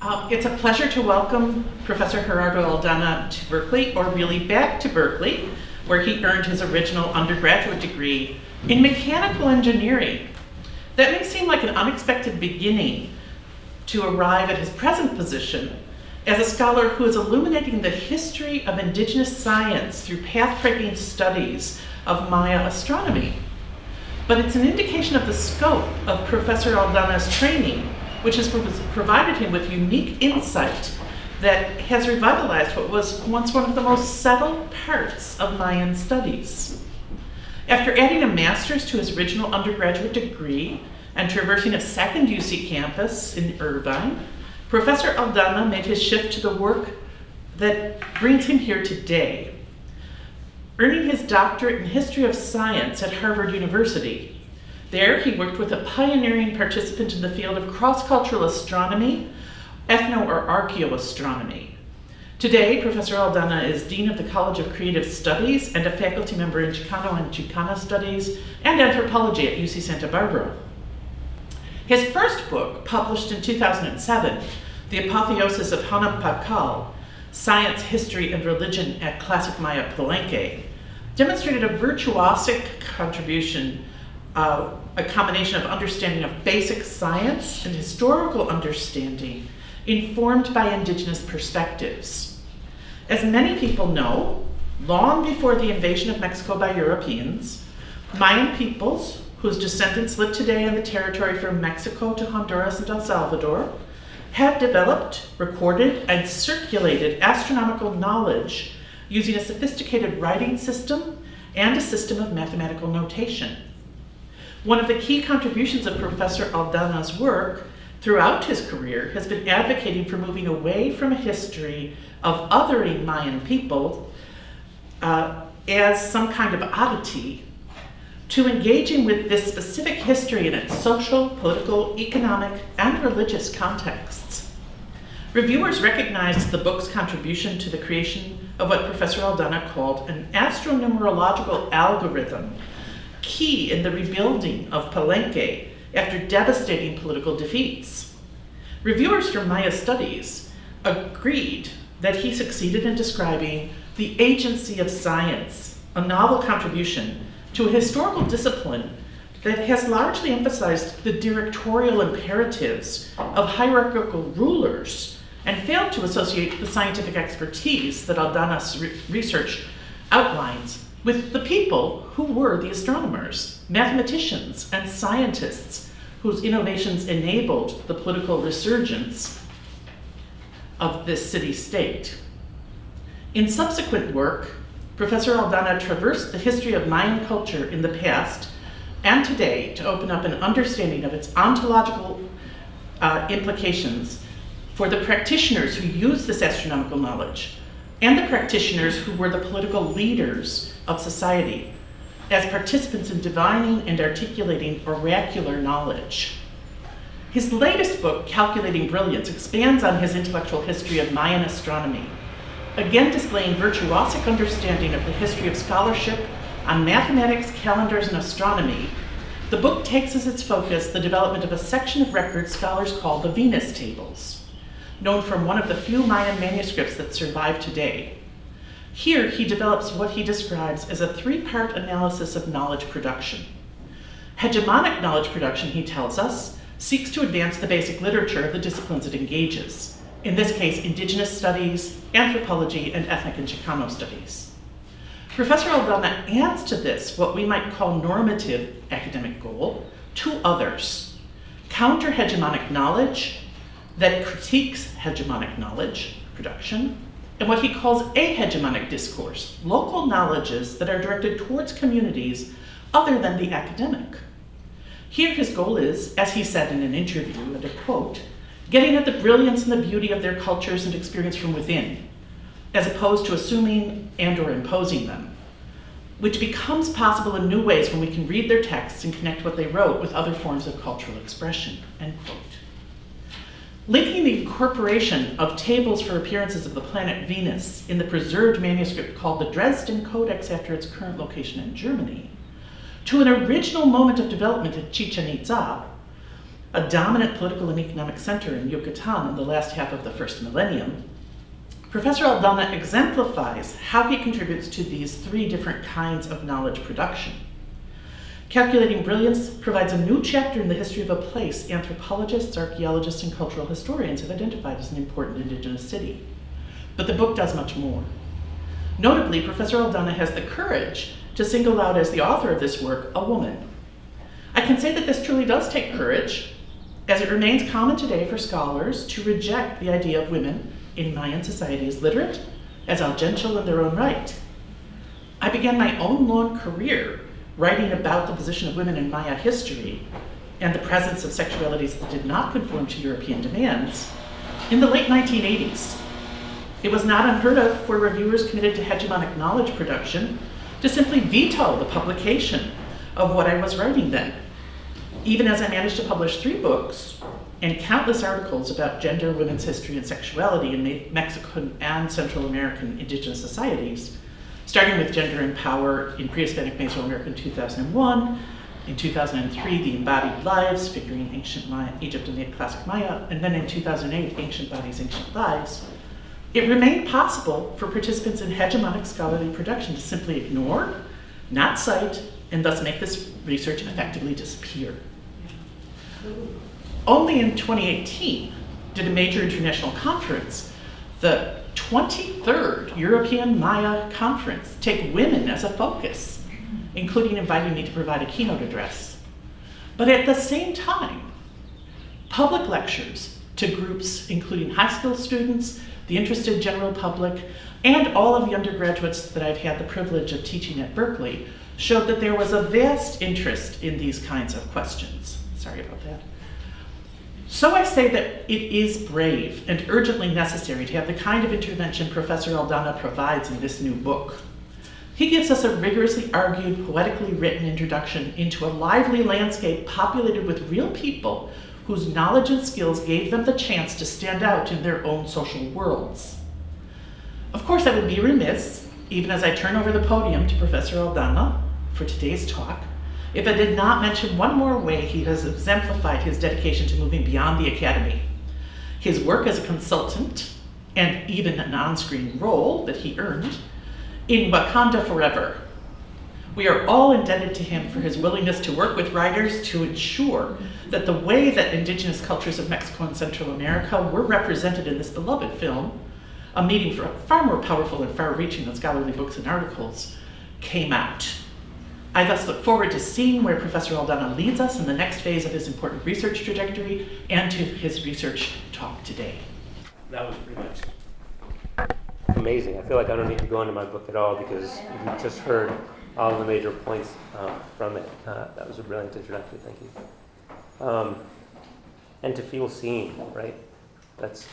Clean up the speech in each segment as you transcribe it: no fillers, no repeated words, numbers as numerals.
It's a pleasure to welcome Professor Gerardo Aldana to Berkeley, or really back to Berkeley, where he earned his original undergraduate degree in mechanical engineering. That may seem like an unexpected beginning to arrive at his present position as a scholar who is illuminating the history of indigenous science through path-breaking studies of Maya astronomy. But it's an indication of the scope of Professor Aldana's training, which has provided him with unique insight that has revitalized what was once one of the most settled parts of Mayan studies. After adding a master's to his original undergraduate degree and traversing a second UC campus in Irvine, Professor Aldana made his shift to the work that brings him here today. Earning his doctorate in history of science at Harvard University. There, he worked with a pioneering participant in the field of cross-cultural astronomy, ethno or archaeoastronomy. Today, Professor Aldana is Dean of the College of Creative Studies and a faculty member in Chicano and Chicana Studies and Anthropology at UC Santa Barbara. His first book, published in 2007, The Apotheosis of Hanam Pakal, Science, History, and Religion at Classic Maya Palenque, demonstrated a virtuosic contribution, a combination of understanding of basic science and historical understanding informed by indigenous perspectives. As many people know, long before the invasion of Mexico by Europeans, Mayan peoples, whose descendants live today in the territory from Mexico to Honduras and El Salvador, had developed, recorded, and circulated astronomical knowledge using a sophisticated writing system and a system of mathematical notation. One of the key contributions of Professor Aldana's work throughout his career has been advocating for moving away from a history of othering Mayan people as some kind of oddity to engaging with this specific history in its social, political, economic, and religious contexts. Reviewers recognized the book's contribution to the creation of what Professor Aldana called an astronumerological algorithm, key in the rebuilding of Palenque after devastating political defeats. Reviewers from Maya Studies agreed that he succeeded in describing the agency of science, a novel contribution to a historical discipline that has largely emphasized the directorial imperatives of hierarchical rulers and failed to associate the scientific expertise that Aldana's research outlines with the people who were the astronomers, mathematicians, and scientists whose innovations enabled the political resurgence of this city-state. In subsequent work, Professor Aldana traversed the history of Mayan culture in the past and today to open up an understanding of its ontological implications for the practitioners who use this astronomical knowledge and the practitioners who were the political leaders of society as participants in divining and articulating oracular knowledge. His latest book, Calculating Brilliance, expands on his intellectual history of Mayan astronomy, again displaying virtuosic understanding of the history of scholarship on mathematics, calendars, and astronomy. The book takes as its focus the development of a section of records scholars call the Venus Tables, known from one of the few Mayan manuscripts that survive today. Here, he develops what he describes as a three-part analysis of knowledge production. Hegemonic knowledge production, he tells us, seeks to advance the basic literature of the disciplines it engages, in this case, indigenous studies, anthropology, and ethnic and Chicano studies. Professor Aldana adds to this what we might call normative academic goal, two others: counter-hegemonic knowledge that critiques hegemonic knowledge production, and what he calls ahegemonic discourse, local knowledges that are directed towards communities other than the academic. Here his goal is, as he said in an interview, and I quote, getting at the brilliance and the beauty of their cultures and experience from within, as opposed to assuming and or imposing them, which becomes possible in new ways when we can read their texts and connect what they wrote with other forms of cultural expression, end quote. Linking the incorporation of tables for appearances of the planet Venus in the preserved manuscript called the Dresden Codex after its current location in Germany, to an original moment of development at Chichen Itza, a dominant political and economic center in Yucatan in the last half of the first millennium, Professor Aldana exemplifies how he contributes to these three different kinds of knowledge production. Calculating Brilliance provides a new chapter in the history of a place anthropologists, archaeologists, and cultural historians have identified as an important indigenous city. But the book does much more. Notably, Professor Aldana has the courage to single out as the author of this work a woman. I can say that this truly does take courage, as it remains common today for scholars to reject the idea of women in Mayan society as literate, as algential in their own right. I began my own long career writing about the position of women in Maya history and the presence of sexualities that did not conform to European demands in the late 1980s. It was not unheard of for reviewers committed to hegemonic knowledge production to simply veto the publication of what I was writing then. Even as I managed to publish 3 books and countless articles about gender, women's history, and sexuality in Mexican and Central American indigenous societies, starting with Gender and Power in Pre-Hispanic Mesoamerican 2001, in 2003, The Embodied Lives, Figuring Ancient Maya, Egypt and the Classic Maya, and then in 2008, Ancient Bodies, Ancient Lives, it remained possible for participants in hegemonic scholarly production to simply ignore, not cite, and thus make this research effectively disappear. Only in 2018 did a major international conference, the 23rd European Maya Conference, take women as a focus, including inviting me to provide a keynote address. But at the same time, public lectures to groups including high school students, the interested general public, and all of the undergraduates that I've had the privilege of teaching at Berkeley showed that there was a vast interest in these kinds of questions. Sorry about that. So I say that it is brave and urgently necessary to have the kind of intervention Professor Aldana provides in this new book. He gives us a rigorously argued, poetically written introduction into a lively landscape populated with real people whose knowledge and skills gave them the chance to stand out in their own social worlds. Of course, I would be remiss, even as I turn over the podium to Professor Aldana for today's talk, if I did not mention one more way he has exemplified his dedication to moving beyond the academy. His work as a consultant, and even an on-screen role that he earned, in Wakanda Forever. We are all indebted to him for his willingness to work with writers to ensure that the way that indigenous cultures of Mexico and Central America were represented in this beloved film, a meeting for far more powerful and far-reaching than scholarly books and articles, came out. I thus look forward to seeing where Professor Aldana leads us in the next phase of his important research trajectory and to his research talk today. That was pretty much amazing. I feel like I don't need to go into my book at all because you just heard all the major points from it. That was a brilliant introduction, thank you. And to feel seen, right? That's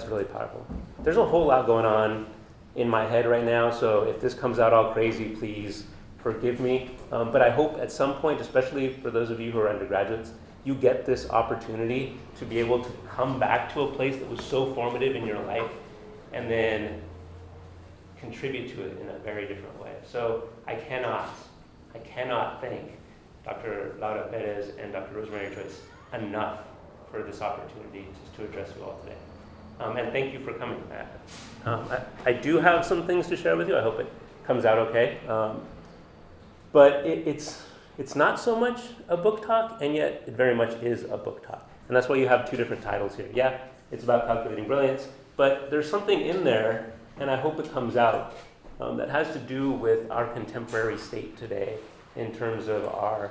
really powerful. There's a whole lot going on in my head right now, so if this comes out all crazy, please forgive me. But I hope at some point, especially for those of you who are undergraduates, you get this opportunity to be able to come back to a place that was so formative in your life and then contribute to it in a very different way. So I cannot thank Dr. Laura Perez and Dr. Rosemary Joyce enough for this opportunity to address you all today. And thank you for coming. I do have some things to share with you. I hope it comes out okay. But it's not so much a book talk, and yet it very much is a book talk. And that's why you have 2 different titles here. Yeah, it's about calculating brilliance, but there's something in there, and I hope it comes out, that has to do with our contemporary state today in terms of our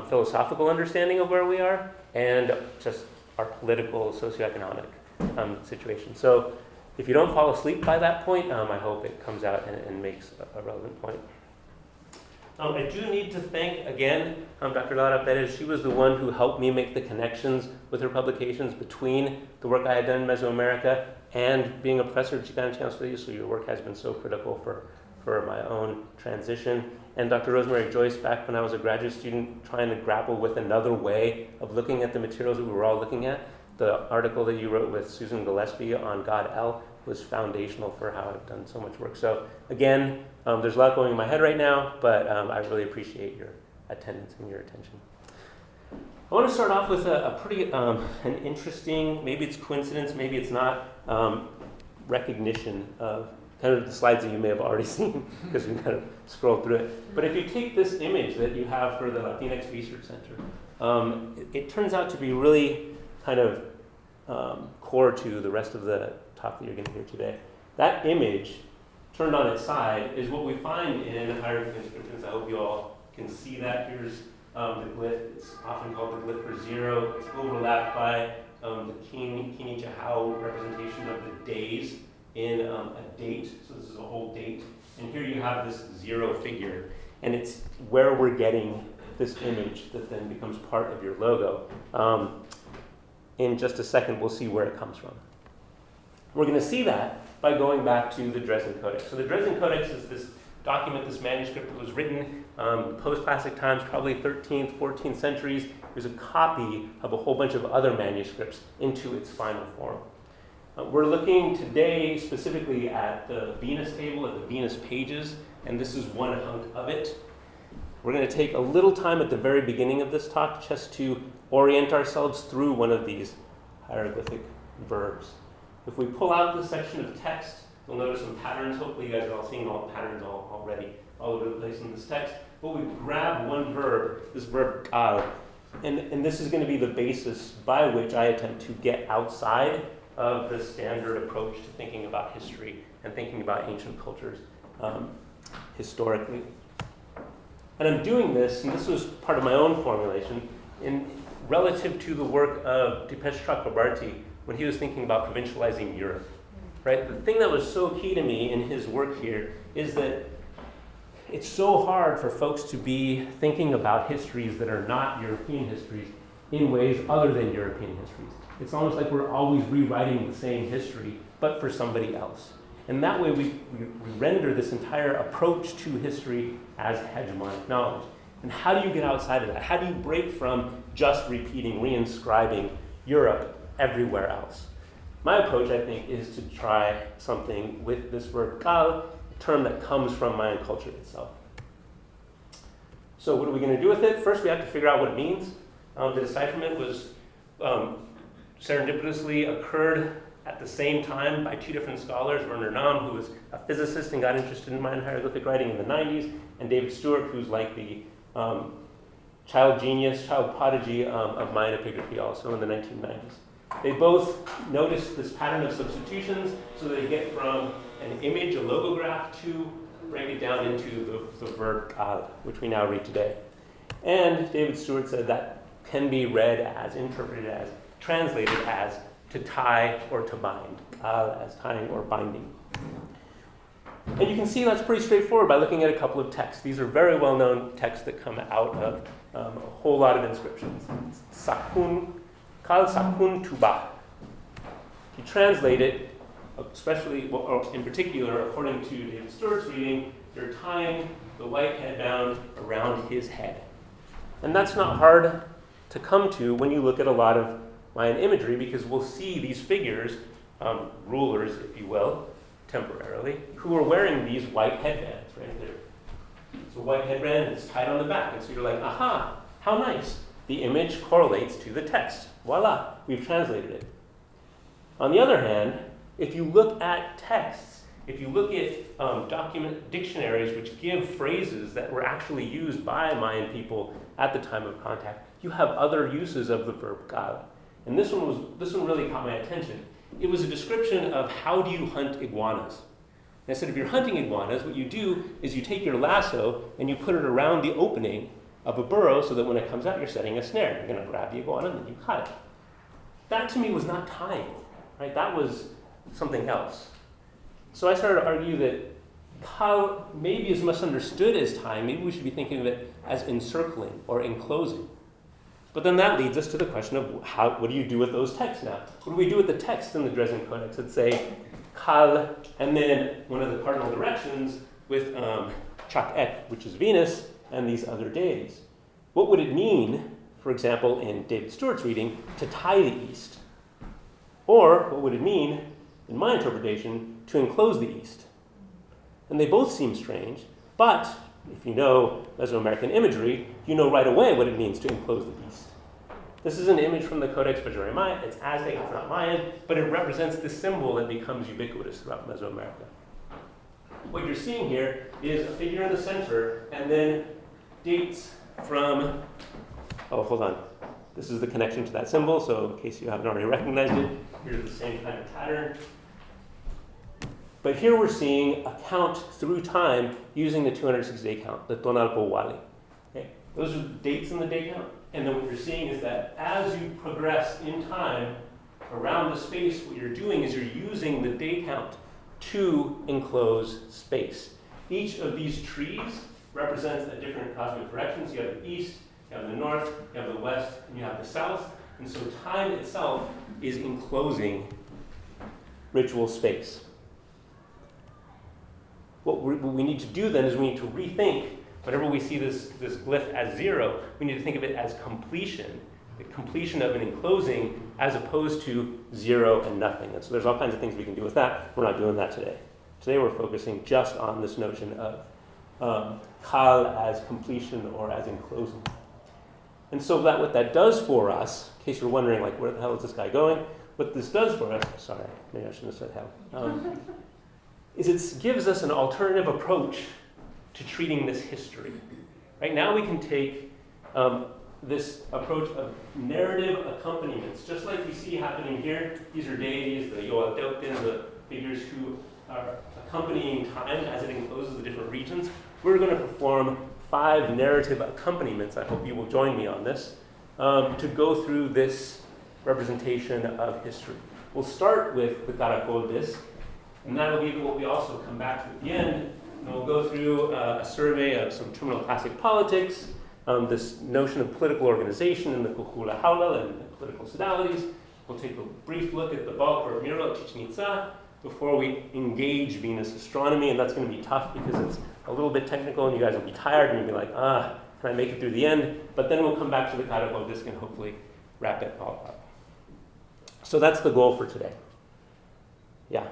philosophical understanding of where we are and just our political, socioeconomic situation. So if you don't fall asleep by that point, I hope it comes out and makes a relevant point. I do need to thank, again, Dr. Laura Perez. She was the one who helped me make the connections with her publications between the work I had done in Mesoamerica and being a professor at Chich'en Itza, so your work has been so critical for my own transition. And Dr. Rosemary Joyce, back when I was a graduate student, trying to grapple with another way of looking at the materials that we were all looking at. The article that you wrote with Susan Gillespie on God L was foundational for how I've done so much work. So again, there's a lot going in my head right now, but I really appreciate your attendance and your attention. I want to start off with a pretty an interesting, maybe it's coincidence, maybe it's not, recognition of kind of the slides that you may have already seen because we kind of scrolled through it. But if you take this image that you have for the Latinx Research Center, it turns out to be really kind of core to the rest of the talk that you're going to hear today. That image turned on its side is what we find in hieroglyphic inscriptions. I hope you all can see that. Here's the glyph. It's often called the glyph for zero. It's overlapped by the Chich'en Itza representation of the days in a date. So this is a whole date. And here you have this zero figure. And it's where we're getting this image that then becomes part of your logo. In just a second, we'll see where it comes from. We're going to see that by going back to the Dresden Codex. So the Dresden Codex is this document, this manuscript that was written post-classic times, probably 13th, 14th centuries. There's a copy of a whole bunch of other manuscripts into its final form. We're looking today specifically at the Venus table, at the Venus pages, and this is one hunk of it. We're going to take a little time at the very beginning of this talk just to orient ourselves through one of these hieroglyphic verbs. If we pull out this section of text, you'll notice some patterns. Hopefully you guys are all seeing all the patterns already all over the place in this text. But we grab one verb, this verb kal, and this is going to be the basis by which I attempt to get outside of the standard approach to thinking about history and thinking about ancient cultures historically. And I'm doing this, and this was part of my own formulation, in relative to the work of Dipesh Chakrabarty when he was thinking about provincializing Europe. Right? The thing that was so key to me in his work here is that it's so hard for folks to be thinking about histories that are not European histories in ways other than European histories. It's almost like we're always rewriting the same history, but for somebody else. And that way we render this entire approach to history as hegemonic knowledge. And how do you get outside of that? How do you break from just repeating, reinscribing Europe everywhere else? My approach, I think, is to try something with this verb kal, a term that comes from Mayan culture itself. So what are we going to do with it? First, we have to figure out what it means. The decipherment was serendipitously occurred at the same time by two different scholars, Werner Nahm, who was a physicist and got interested in Mayan hieroglyphic writing in the 90s, and David Stewart, who's like the child genius, child prodigy of Mayan epigraphy also in the 1990s. They both noticed this pattern of substitutions so that they get from an image, a logograph, to break it down into the verb kal, which we now read today. And David Stewart said that can be read as, interpreted as, translated as to tie or to bind, kal as tying or binding. And you can see that's pretty straightforward by looking at a couple of texts. These are very well-known texts that come out of a whole lot of inscriptions. Sakun, kal sakun tuba. If you translate it, especially, or in particular, according to David Stewart's reading, they're tying the white headband around his head. And that's not hard to come to when you look at a lot of Mayan imagery, because we'll see these figures, rulers, if you will, temporarily, who are wearing these white headbands right there. It's a white headband, it's tied on the back, and so you're like, aha, how nice. The image correlates to the text. Voila, we've translated it. On the other hand, if you look at texts, if you look at document dictionaries which give phrases that were actually used by Mayan people at the time of contact, you have other uses of the verb kal. And this one really caught my attention. It was a description of how do you hunt iguanas. And I said, if you're hunting iguanas, what you do is you take your lasso and you put it around the opening of a burrow so that when it comes out, you're setting a snare. You're going to grab the iguana and then you cut it. That to me was not tying, right? That was something else. So I started to argue that kal maybe is misunderstood as tying. Maybe we should be thinking of it as encircling or enclosing. But then that leads us to the question of what do you do with those texts now? What do we do with the text in the Dresden Codex that say kal, and then one of the cardinal directions with Chich'en, which is Venus, and these other deities? What would it mean, for example, in David Stewart's reading, to tie the east? Or what would it mean, in my interpretation, to enclose the east? And they both seem strange, but if you know Mesoamerican imagery, you know right away what it means to enclose the east. This is an image from the Codex Majoremaya. It's Aztec, it's not Mayan, but it represents the symbol that becomes ubiquitous throughout Mesoamerica. What you're seeing here is a figure in the center, and then dates from, oh, hold on. This is the connection to that symbol, so in case you haven't already recognized it, here's the same kind of pattern. But here we're seeing a count through time using the 260-day count, the Tonalco Wali. Okay? Those are the dates in the day count. And then what you're seeing is that as you progress in time around the space, what you're doing is you're using the day count to enclose space. Each of these trees represents a different cosmic direction. So you have the east, you have the north, you have the west, and you have the south. And so time itself is enclosing ritual space. What we need to do then is we need to rethink, whenever we see this glyph as 0, we need to think of it as completion, the completion of an enclosing as opposed to 0 and nothing. And so there's all kinds of things we can do with that. We're not doing that today. Today we're focusing just on this notion of kal as completion or as enclosing. And so what that does for us, in case you're wondering, like, where the hell is this guy going? What this does for us, sorry, maybe I shouldn't have said hell, is it gives us an alternative approach to treating this history. Right now we can take this approach of narrative accompaniments, just like we see happening here. These are deities, the Yoateotin, the figures who are accompanying time as it encloses the different regions. We're going to perform 5 narrative accompaniments, I hope you will join me on this, to go through this representation of history. We'll start with the Caracol disc, and that'll be what we also come back to at the end. And we'll go through a survey of some terminal classic politics, this notion of political organization in the Kuhula Haula and political sodalities. We'll take a brief look at the ball mural at Chichen Itza before we engage Venus astronomy, and that's going to be tough because it's a little bit technical and you guys will be tired and you'll be like, can I make it through the end? But then we'll come back to the Caracol disc and hopefully wrap it all up. So that's the goal for today. Yeah.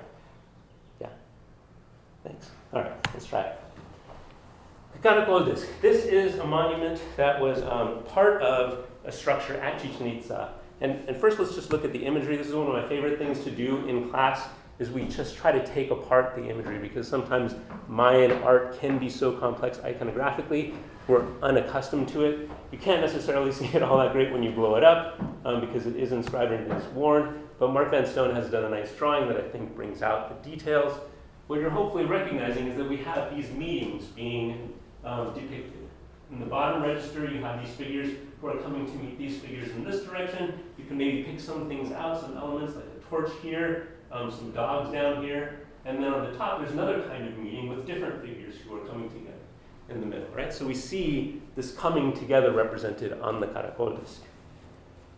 Thanks. All right, let's try it. The Caracol disc. This is a monument that was part of a structure at Chichen Itza. And first, let's just look at the imagery. This is one of my favorite things to do in class, is we just try to take apart the imagery, because sometimes Mayan art can be so complex iconographically, we're unaccustomed to it. You can't necessarily see it all that great when you blow it up, because it is inscribed and it is worn. But Mark Van Stone has done a nice drawing that I think brings out the details. What you're hopefully recognizing is that we have these meetings being depicted. In the bottom register, you have these figures who are coming to meet these figures in this direction. You can maybe pick some things out, some elements like a torch here, some dogs down here. And then on the top, there's another kind of meeting with different figures who are coming together in the middle, right? So we see this coming together represented on the Caracol disc.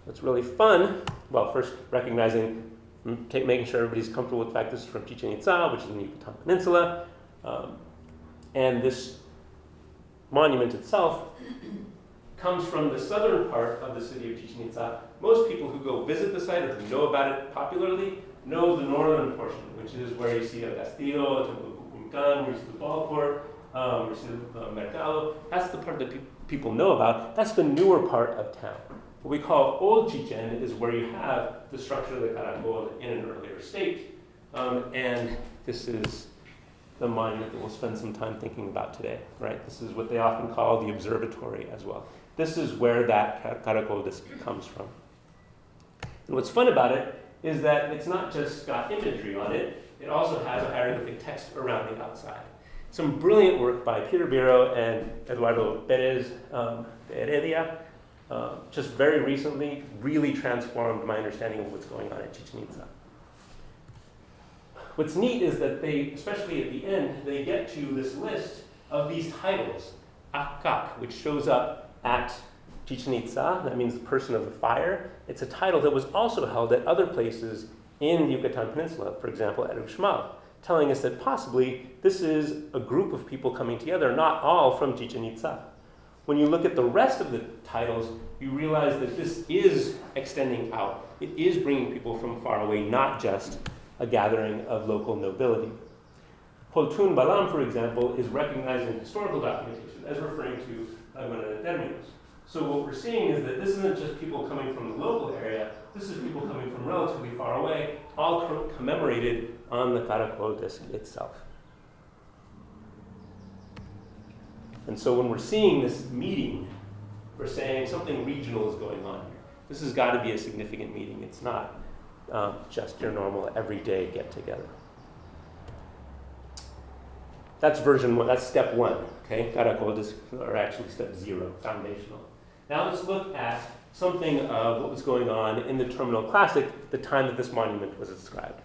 What's really fun, well, first recognizing, making sure everybody's comfortable with the fact this is from Chichen Itza, which is in the Yucatan Peninsula. And this monument itself comes from the southern part of the city of Chichen Itza. Most people who go visit the site or who know about it popularly know the northern portion, which is where you see El Castillo, Temple of Cuculcán, where you see the ball court, where you see the Mercado. That's the part that people know about. That's the newer part of town. What we call Old Chichen is where you have the structure of the Caracol in an earlier state. And this is the monument that we'll spend some time thinking about today, right? This is what they often call the observatory as well. This is where that Caracol disc comes from. And what's fun about it is that it's not just got imagery on it, it also has a hieroglyphic text around the outside. Some brilliant work by Peter Biro and Eduardo Perez de Heredia, just very recently, really transformed my understanding of what's going on at Chichen Itza. What's neat is that they, especially at the end, they get to this list of these titles, Akak, which shows up at Chichen Itza, that means the person of the fire. It's a title that was also held at other places in the Yucatan Peninsula, for example, at Uxmal, telling us that possibly this is a group of people coming together, not all from Chichen Itza. When you look at the rest of the titles, you realize that this is extending out. It is bringing people from far away, not just a gathering of local nobility. Poltun Balam, for example, is recognized in historical documentation as referring to Laguna de Terminos. So what we're seeing is that this isn't just people coming from the local area, this is people coming from relatively far away, all commemorated on the caracol disc itself. And so when we're seeing this meeting, we're saying something regional is going on here. This has got to be a significant meeting. It's not just your normal everyday get-together. That's version 1, that's step 1, okay? Caracol disc, or actually step 0, foundational. Now let's look at something of what was going on in the Terminal Classic at the time that this monument was inscribed.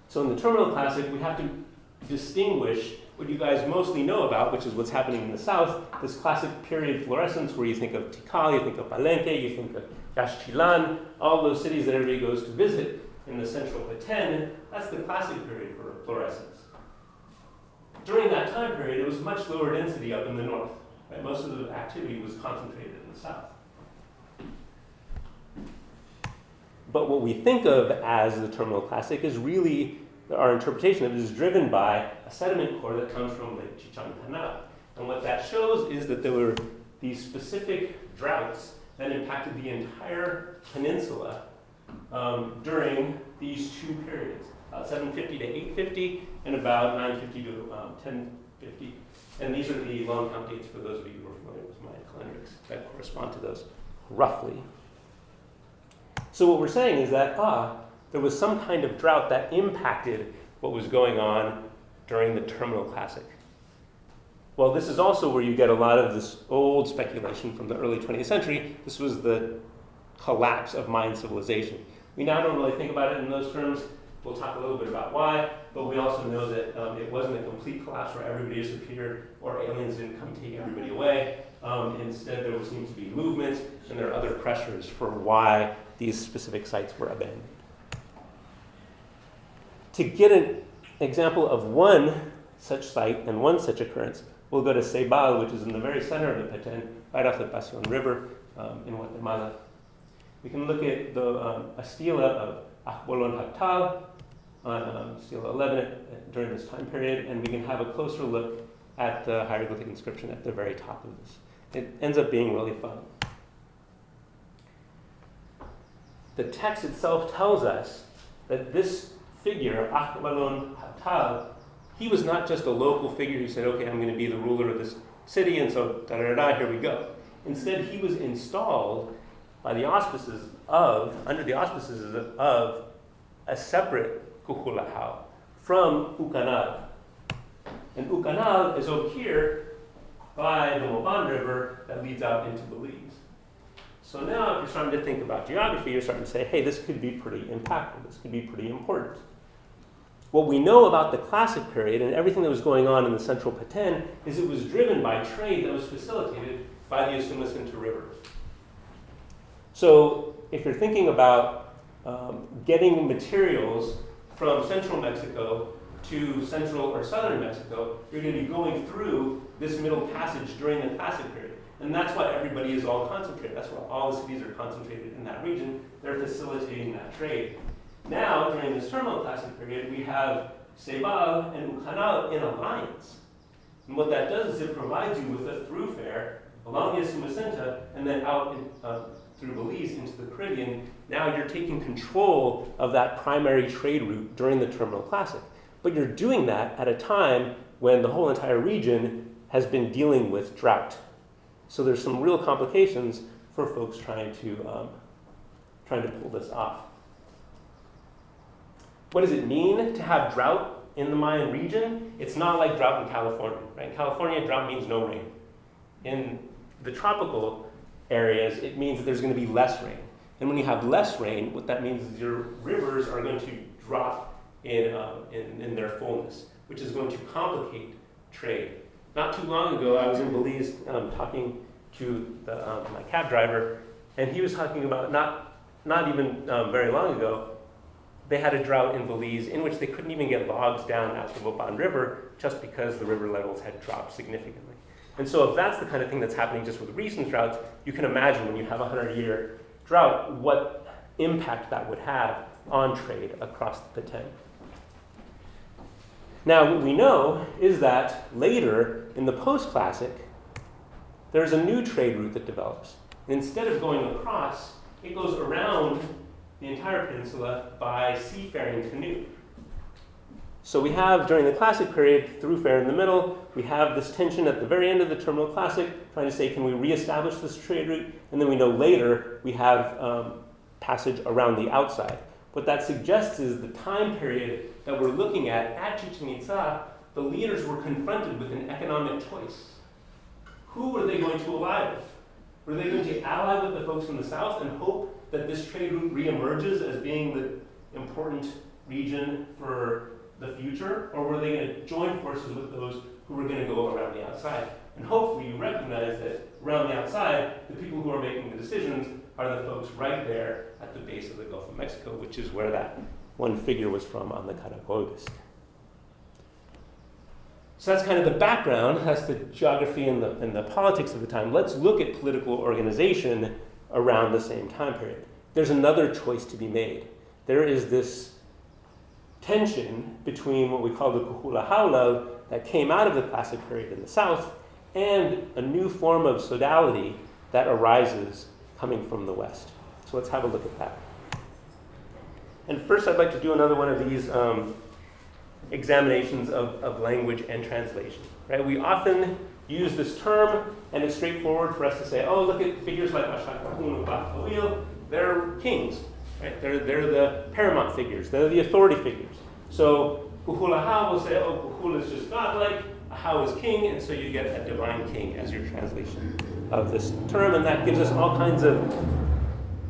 So in the Terminal Classic, we have to distinguish what you guys mostly know about, which is what's happening in the south, this classic period fluorescence where you think of Tikal, you think of Palenque, you think of Yaxchilan, all those cities that everybody goes to visit in the central Petén. That's the classic period for fluorescence. During that time period, it was much lower density up in the north. Right? Most of the activity was concentrated in the south. But what we think of as the Terminal Classic is really, our interpretation of it is driven by a sediment core that comes from Lake Chich'en Itza. And what that shows is that there were these specific droughts that impacted the entire peninsula during these two periods, about 750 to 850 and about 950 to 1050. And these are the long count dates for those of you who are familiar with Mayan calendrics that correspond to those roughly. So what we're saying is that, there was some kind of drought that impacted what was going on during the Terminal Classic. Well, this is also where you get a lot of this old speculation from the early 20th century. This was the collapse of Mayan civilization. We now don't really think about it in those terms. We'll talk a little bit about why, but we also know that it wasn't a complete collapse where everybody disappeared or aliens didn't come take everybody away. Instead, there seems to be movement, and there are other pressures for why these specific sites were abandoned. To get an example of one such site and one such occurrence, we'll go to Ceibal, which is in the very center of the Petén, right off the Pasión River in Guatemala. We can look at a stela of Ahbolon Haktal on stela 11 during this time period, and we can have a closer look at the hieroglyphic inscription at the very top of this. It ends up being really fun. The text itself tells us that this figure, Ahbolon Haktal, he was not just a local figure who said, okay, I'm going to be the ruler of this city, and so here we go. Instead, he was installed by the auspices under the auspices of a separate Cuculajao from Ucanal. And Ucanal is over here by the Mopan River that leads out into Belize. So now if you're starting to think about geography, you're starting to say, hey, this could be pretty impactful, this could be pretty important. What we know about the Classic period and everything that was going on in the central Petén is it was driven by trade that was facilitated by the Usumacinta River. So if you're thinking about getting materials from central Mexico to central or southern Mexico, you're going to be going through this middle passage during the Classic period. And that's why everybody is all concentrated. That's why all the cities are concentrated in that region. They're facilitating that trade. Now, during this Terminal Classic period, we have Ceibal and Ucanal in alliance. And what that does is it provides you with a throughfare along the Usumacinta and then out through Belize into the Caribbean. Now you're taking control of that primary trade route during the Terminal Classic. But you're doing that at a time when the whole entire region has been dealing with drought. So there's some real complications for folks trying to pull this off. What does it mean to have drought in the Mayan region? It's not like drought in California, right? In California, drought means no rain. In the tropical areas, it means that there's going to be less rain. And when you have less rain, what that means is your rivers are going to drop in their fullness, which is going to complicate trade. Not too long ago, I was in Belize talking to my cab driver, and he was talking about not even very long ago, they had a drought in Belize in which they couldn't even get logs down out the Mopan River just because the river levels had dropped significantly. And so if that's the kind of thing that's happening just with recent droughts, you can imagine when you have a 100-year drought, what impact that would have on trade across the Petén. Now, what we know is that later in the post-classic, there's a new trade route that develops. And instead of going across, it goes around the entire peninsula by seafaring canoe. So we have, during the Classic period, thoroughfare in the middle, we have this tension at the very end of the Terminal Classic, trying to say, can we reestablish this trade route? And then we know later we have passage around the outside. What that suggests is the time period that we're looking at Chichen Itza, the leaders were confronted with an economic choice. Who were they going to ally with? Were they going to ally with the folks in the south and hope that this trade route reemerges as being the important region for the future, or were they going to join forces with those who were going to go around the outside? And hopefully you recognize that around the outside, the people who are making the decisions are the folks right there at the base of the Gulf of Mexico, which is where that one figure was from on the Caracol disc. So that's kind of the background, that's the geography and the politics of the time. Let's look at political organization around the same time period. There's another choice to be made. There is this tension between what we call the kuhula haula that came out of the Classic period in the south and a new form of sodality that arises coming from the west. So let's have a look at that. And first I'd like to do another one of these examinations of language and translation. Right? We often use this term and it's straightforward for us to say, oh, look at figures like Ashakahun and Bakawil, they're kings. Right? They're the paramount figures. They're the authority figures. So Kuhulaha will say, oh, Kuhula is just godlike, Ahau is king, and so you get a divine king as your translation of this term, and that gives us all kinds of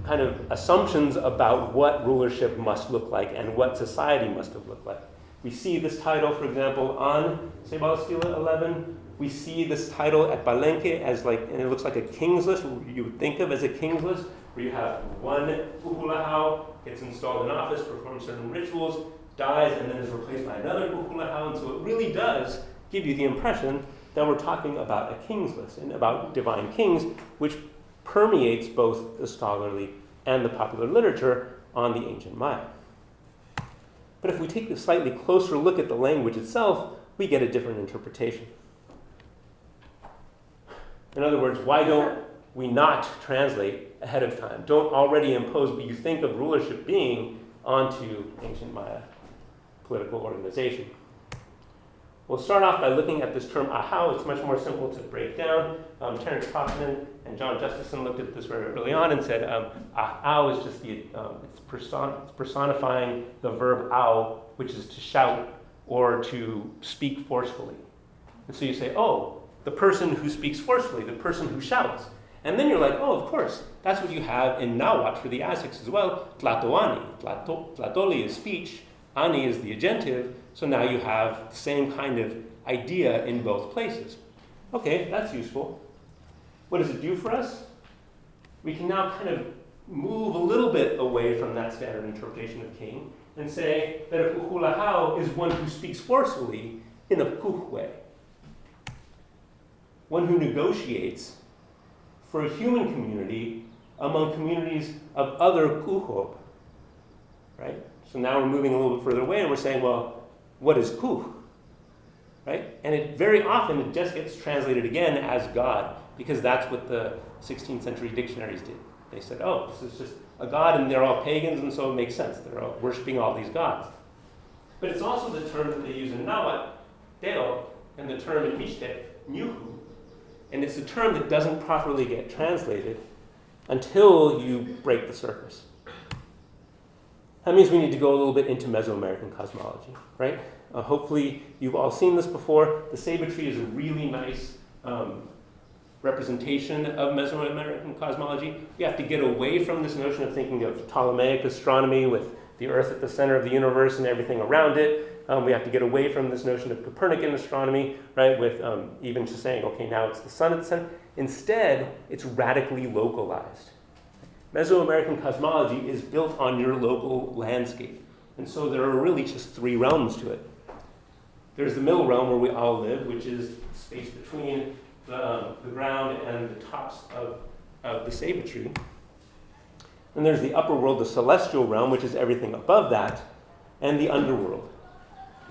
kind of assumptions about what rulership must look like and what society must have looked like. We see this title, for example, on Sebal Stela 11. We see this title at Palenque as and it looks like a king's list, what you would think of as a king's list, where you have one kuhulahau, gets installed in office, performs certain rituals, dies, and then is replaced by another kuhulahau. And so it really does give you the impression that we're talking about a king's list and about divine kings, which permeates both the scholarly and the popular literature on the ancient Maya. But if we take a slightly closer look at the language itself, we get a different interpretation. In other words, why don't we not translate ahead of time? Don't already impose what you think of rulership being onto ancient Maya political organization. We'll start off by looking at this term ahau. It's much more simple to break down. Terence Kaufman and John Justison looked at this very early on and said ahau is just it's personifying the verb au, which is to shout or to speak forcefully. And so you say, oh, the person who speaks forcefully, the person who shouts. And then you're like, oh, of course, that's what you have in Nahuatl for the Aztecs as well. Tlatoani. Tlatoli is speech. Ani is the agentive. So now you have the same kind of idea in both places. Okay, that's useful. What does it do for us? We can now kind of move a little bit away from that standard interpretation of king and say that a kuhulahau is one who speaks forcefully in a kuh way. One who negotiates for a human community among communities of other kuhob. Right? So now we're moving a little bit further away and we're saying, well, what is kuh? Right? And it very often it just gets translated again as God, because that's what the 16th century dictionaries did. They said, oh, this is just a god and they're all pagans, and so it makes sense. They're all worshiping all these gods. But it's also the term that they use in Nahuatl, Deo, and the term in Mixtec, Ñuhu. And it's a term that doesn't properly get translated until you break the surface. That means we need to go a little bit into Mesoamerican cosmology, right? Hopefully you've all seen this before. The saber tree is a really nice representation of Mesoamerican cosmology. We have to get away from this notion of thinking of Ptolemaic astronomy with the Earth at the center of the universe and everything around it. We have to get away from this notion of Copernican astronomy, right, with even just saying, okay, now it's the sun at the center. Instead, it's radically localized. Mesoamerican cosmology is built on your local landscape. And so there are really just three realms to it. There's the middle realm where we all live, which is space between the ground and the tops of the saber tree. And there's the upper world, the celestial realm, which is everything above that, and the underworld.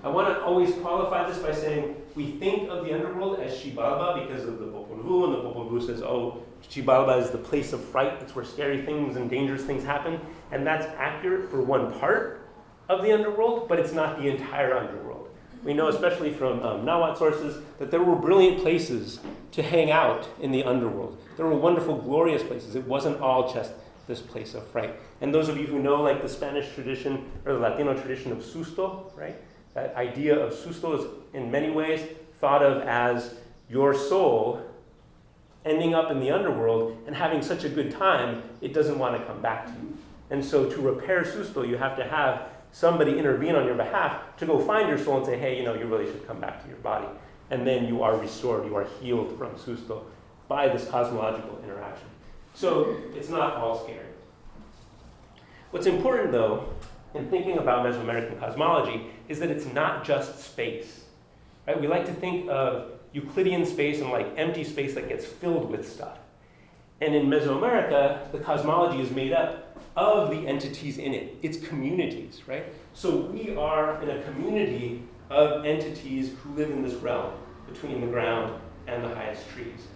I want to always qualify this by saying we think of the underworld as Xibalba because of the Popol Vuh, and the Popol Vuh says, oh, Xibalba is the place of fright. It's where scary things and dangerous things happen. And that's accurate for one part of the underworld, but it's not the entire underworld. We know, especially from Nahuatl sources, that there were brilliant places to hang out in the underworld. There were wonderful, glorious places. It wasn't all just this place of fright. And those of you who know, like, the Spanish tradition or the Latino tradition of susto, right? That idea of susto is in many ways thought of as your soul ending up in the underworld and having such a good time, it doesn't want to come back to you. And so to repair susto, you have to have somebody intervene on your behalf to go find your soul and say, hey, you really should come back to your body. And then you are restored, you are healed from susto by this cosmological interaction. So it's not all scary. What's important, though, in thinking about Mesoamerican cosmology is that it's not just space. Right? We like to think of Euclidean space and like empty space that gets filled with stuff. And in Mesoamerica, the cosmology is made up of the entities in it. It's communities, right? So we are in a community of entities who live in this realm between the ground and the highest trees.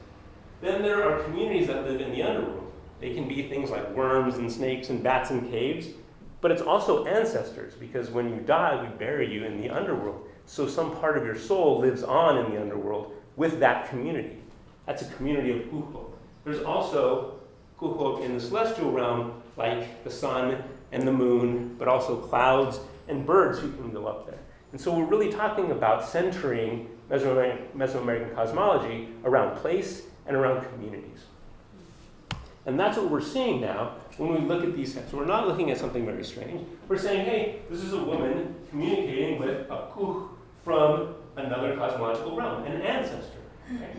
Then there are communities that live in the underworld. They can be things like worms and snakes and bats and caves, but it's also ancestors, because when you die, we bury you in the underworld. So some part of your soul lives on in the underworld with that community. That's a community of kuho. There's also kuho in the celestial realm, like the sun and the moon, but also clouds and birds who can go up there. And so we're really talking about centering Mesoamerican cosmology around place and around communities. And that's what we're seeing now when we look at these texts. We're not looking at something very strange. We're saying, hey, this is a woman communicating with a kuh from another cosmological realm, an ancestor. Okay?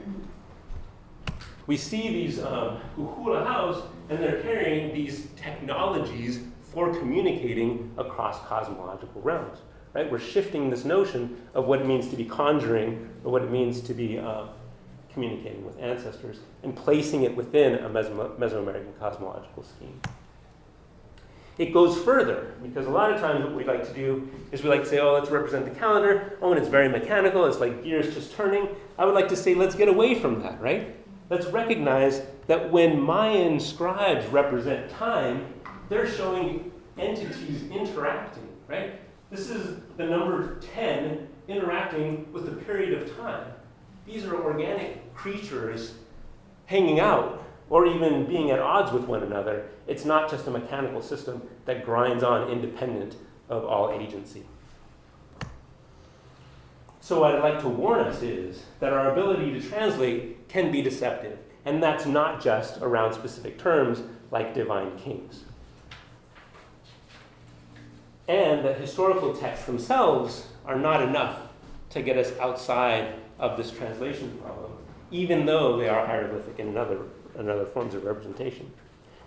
We see these kuhulahau's, and they're carrying these technologies for communicating across cosmological realms. Right? We're shifting this notion of what it means to be conjuring, or what it means to be communicating with ancestors, and placing it within a Mesoamerican cosmological scheme. It goes further, because a lot of times what we like to do is we like to say, oh, let's represent the calendar. Oh, and it's very mechanical. It's like gears just turning. I would like to say, let's get away from that, right? Let's recognize that when Mayan scribes represent time, they're showing entities interacting, right? This is the number 10 interacting with a period of time. These are organic creatures hanging out or even being at odds with one another. It's not just a mechanical system that grinds on independent of all agency. So what I'd like to warn us is that our ability to translate can be deceptive, and that's not just around specific terms like divine kings. And that historical texts themselves are not enough to get us outside of this translation problem, even though they are hieroglyphic and other forms of representation.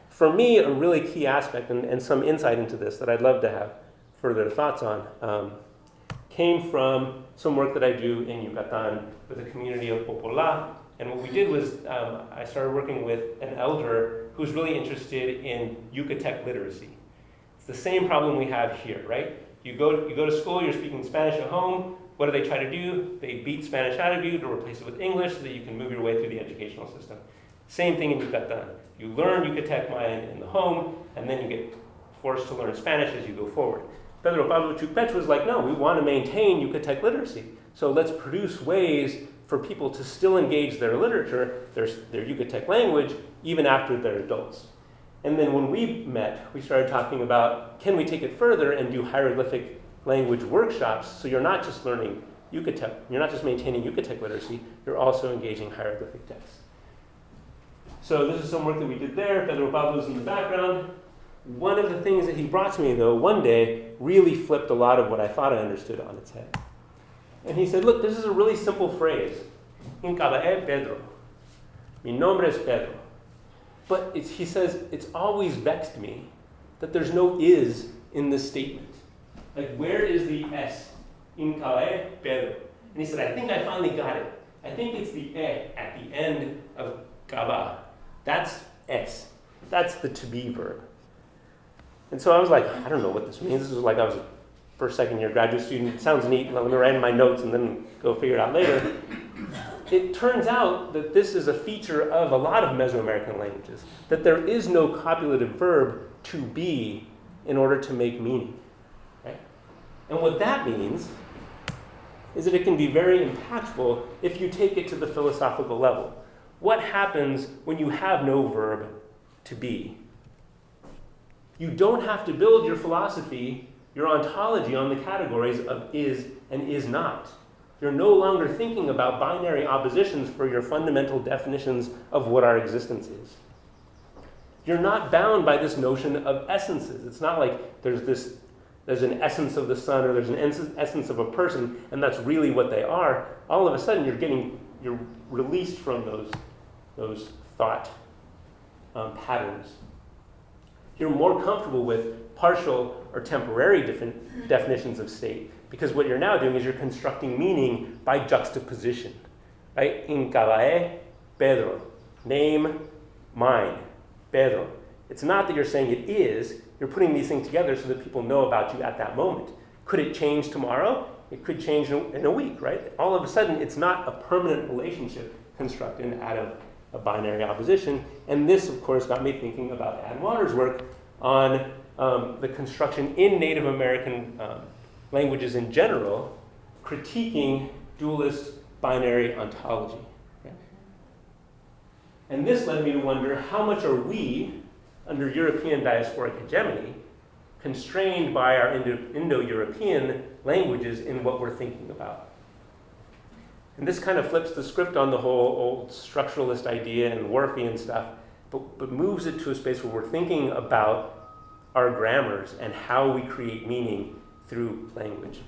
For me, a really key aspect and some insight into this that I'd love to have further thoughts on came from some work that I do in Yucatan with a community of Popola. And what we did was I started working with an elder who's really interested in Yucatec literacy. It's the same problem we have here, right? You go to school, you're speaking Spanish at home. What do they try to do? They beat Spanish out of you to replace it with English so that you can move your way through the educational system. Same thing in Yucatan. You learn Yucatec Mayan in the home, and then you get forced to learn Spanish as you go forward. Pedro Pablo Chukpech was like, no, we want to maintain Yucatec literacy. So let's produce ways for people to still engage their literature, their Yucatec language, even after they're adults. And then when we met, we started talking about, can we take it further and do hieroglyphic language workshops, so you're not just learning Yucatec, you're not just maintaining Yucatec literacy, you're also engaging hieroglyphic texts. So this is some work that we did there. Pedro Pablo's in the background. One of the things that he brought to me, though, one day really flipped a lot of what I thought I understood on its head. And he said, look, this is a really simple phrase. Incabae Pedro. Mi nombre es Pedro. But he says, it's always vexed me that there's no is in this statement. Like, where is the S? Incabae Pedro. And he said, I think I finally got it. I think it's the E at the end of Kaba. That's S. That's the to be verb. And so I was like, I don't know what this means. This was like I was first, second year graduate student, it sounds neat, let me write in my notes and then go figure it out later. It turns out that this is a feature of a lot of Mesoamerican languages, that there is no copulative verb to be in order to make meaning. Right? And what that means is that it can be very impactful if you take it to the philosophical level. What happens when you have no verb to be? You don't have to build your philosophy, your ontology on the categories of is and is not. You're no longer thinking about binary oppositions for your fundamental definitions of what our existence is. You're not bound by this notion of essences. It's not like there's an essence of the sun or there's an essence of a person, and that's really what they are. All of a sudden, you're released from those thought patterns. You're more comfortable with partial or temporary different definitions of state, because what you're now doing is you're constructing meaning by juxtaposition. Right? In Cabaé, Pedro. Name, mine, Pedro. It's not that you're saying it is, you're putting these things together so that people know about you at that moment. Could it change tomorrow? It could change in a week, right? All of a sudden, it's not a permanent relationship constructed out of a binary opposition. And this, of course, got me thinking about Ann Waters' work on the construction in Native American languages in general, critiquing dualist binary ontology. Okay? And this led me to wonder, how much are we, under European diasporic hegemony, constrained by our Indo-European languages in what we're thinking about? And this kind of flips the script on the whole old structuralist idea and Worfian stuff, but moves it to a space where we're thinking about our grammars and how we create meaning through language.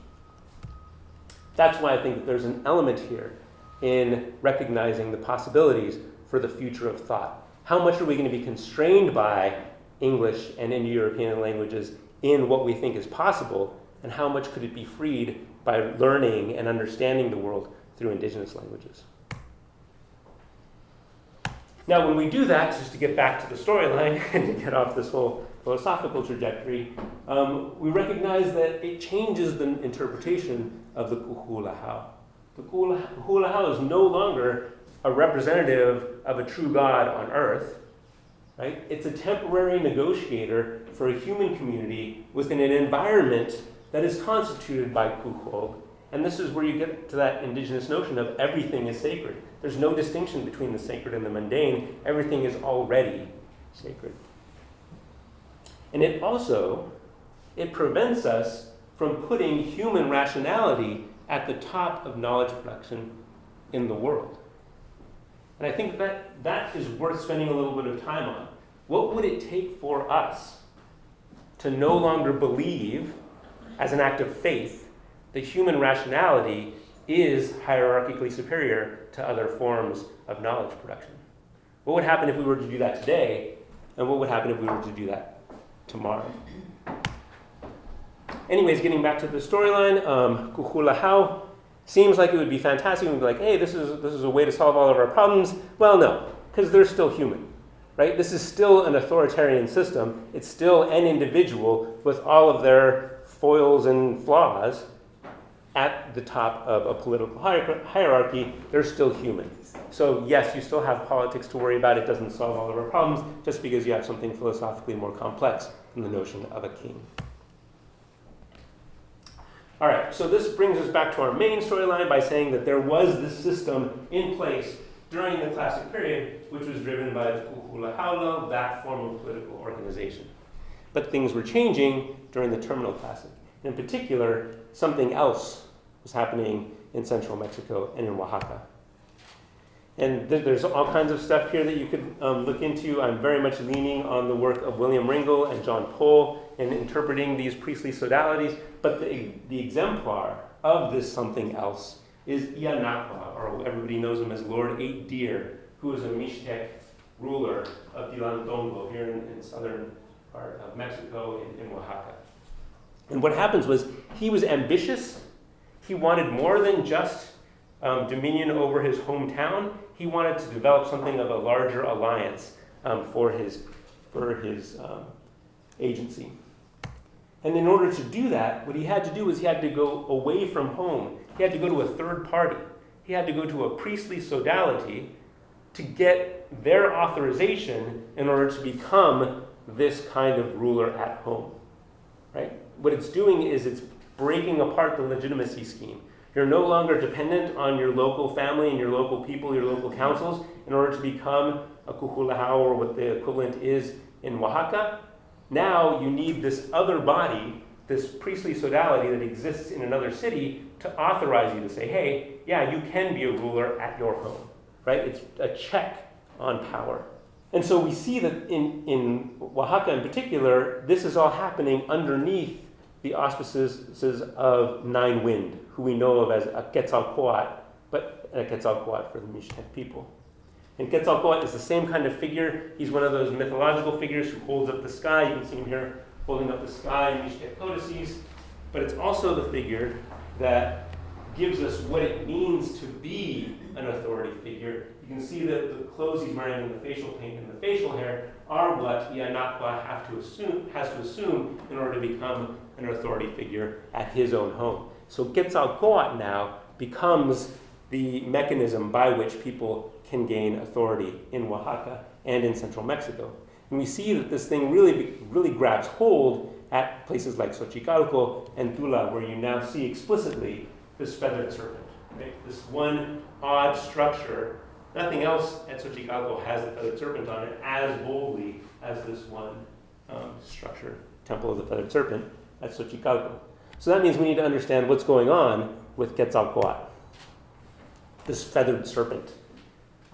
That's why I think that there's an element here in recognizing the possibilities for the future of thought. How much are we going to be constrained by English and Indo-European languages in what we think is possible, and how much could it be freed by learning and understanding the world through indigenous languages? Now, when we do that, just to get back to the storyline and to get off this whole philosophical trajectory, we recognize that it changes the interpretation of the kuhulahau. The kuhulahau is no longer a representative of a true God on earth, right? It's a temporary negotiator for a human community within an environment that is constituted by kuhol. And this is where you get to that indigenous notion of everything is sacred. There's no distinction between the sacred and the mundane. Everything is already sacred. And it prevents us from putting human rationality at the top of knowledge production in the world. And I think that is worth spending a little bit of time on. What would it take for us to no longer believe, as an act of faith, that human rationality is hierarchically superior to other forms of knowledge production? What would happen if we were to do that today, and what would happen if we were to do that tomorrow? Anyways, getting back to the storyline, kuhulahau seems like it would be fantastic. We'd be like, hey, this is a way to solve all of our problems. Well, no, because they're still human, right? This is still an authoritarian system. It's still an individual with all of their foils and flaws at the top of a political hierarchy. They're still human. So yes, you still have politics to worry about. It doesn't solve all of our problems just because you have something philosophically more complex than the notion of a king. All right, so this brings us back to our main storyline by saying that there was this system in place during the Classic period, which was driven by the kuhulahau, that form of political organization. But things were changing during the Terminal Classic. In particular, something else was happening in central Mexico and in Oaxaca. And there's all kinds of stuff here that you could look into. I'm very much leaning on the work of William Ringel and John Pohl in interpreting these priestly sodalities. But the exemplar of this something else is Ianacua, or everybody knows him as Lord Eight Deer, who is a Mixtec ruler of Tilantongo here in southern part of Mexico in Oaxaca. And what happens was he was ambitious. He wanted more than just dominion over his hometown. He wanted to develop something of a larger alliance for his agency. And in order to do that, what he had to do was he had to go away from home. He had to go to a third party. He had to go to a priestly sodality to get their authorization in order to become this kind of ruler at home, right? What it's doing is it's breaking apart the legitimacy scheme. You're no longer dependent on your local family and your local people, your local councils, in order to become a kuhulahau, or what the equivalent is in Oaxaca. Now you need this other body, this priestly sodality that exists in another city, to authorize you to say, hey, yeah, you can be a ruler at your home, right? It's a check on power. And so we see that in Oaxaca in particular, this is all happening underneath the auspices of Nine Wind, who we know of as a Quetzalcoatl, but a Quetzalcoatl for the Mixtec people. And Quetzalcoatl is the same kind of figure. He's one of those mythological figures who holds up the sky. You can see him here holding up the sky in Mixtec codices. But it's also the figure that gives us what it means to be an authority figure. You can see that the clothes he's wearing and the facial paint and the facial hair are what Iyanaqua has to assume in order to become an authority figure at his own home. So Quetzalcoatl now becomes the mechanism by which people can gain authority in Oaxaca and in central Mexico. And we see that this thing really grabs hold at places like Xochicalco and Tula, where you now see explicitly this feathered serpent, right? This one odd structure. Nothing else at Xochicalco has the feathered serpent on it as boldly as this one structure, Temple of the Feathered Serpent at Xochicalco. So that means we need to understand what's going on with Quetzalcoatl, this feathered serpent,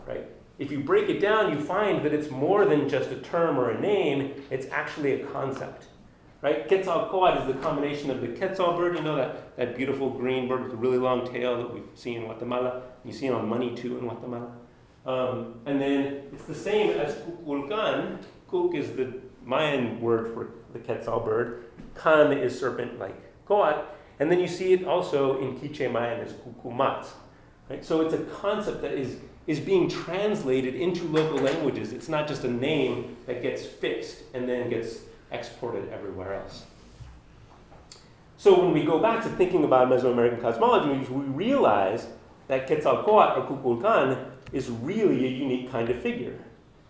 right? If you break it down, you find that it's more than just a term or a name, it's actually a concept, right? Quetzalcoatl is the combination of the Quetzal bird, you know, that beautiful green bird with a really long tail that we see in Guatemala. You see it on money too in Guatemala. And then it's the same as Kukulkan. Kuk is the Mayan word for the Quetzal bird. Kan is serpent like Coat. And then you see it also in Quiche Mayan as Kukumat. Right? So it's a concept that is being translated into local languages. It's not just a name that gets fixed and then gets exported everywhere else. So when we go back to thinking about Mesoamerican cosmology, we realize that Quetzalcoatl or Kukulkan is really a unique kind of figure,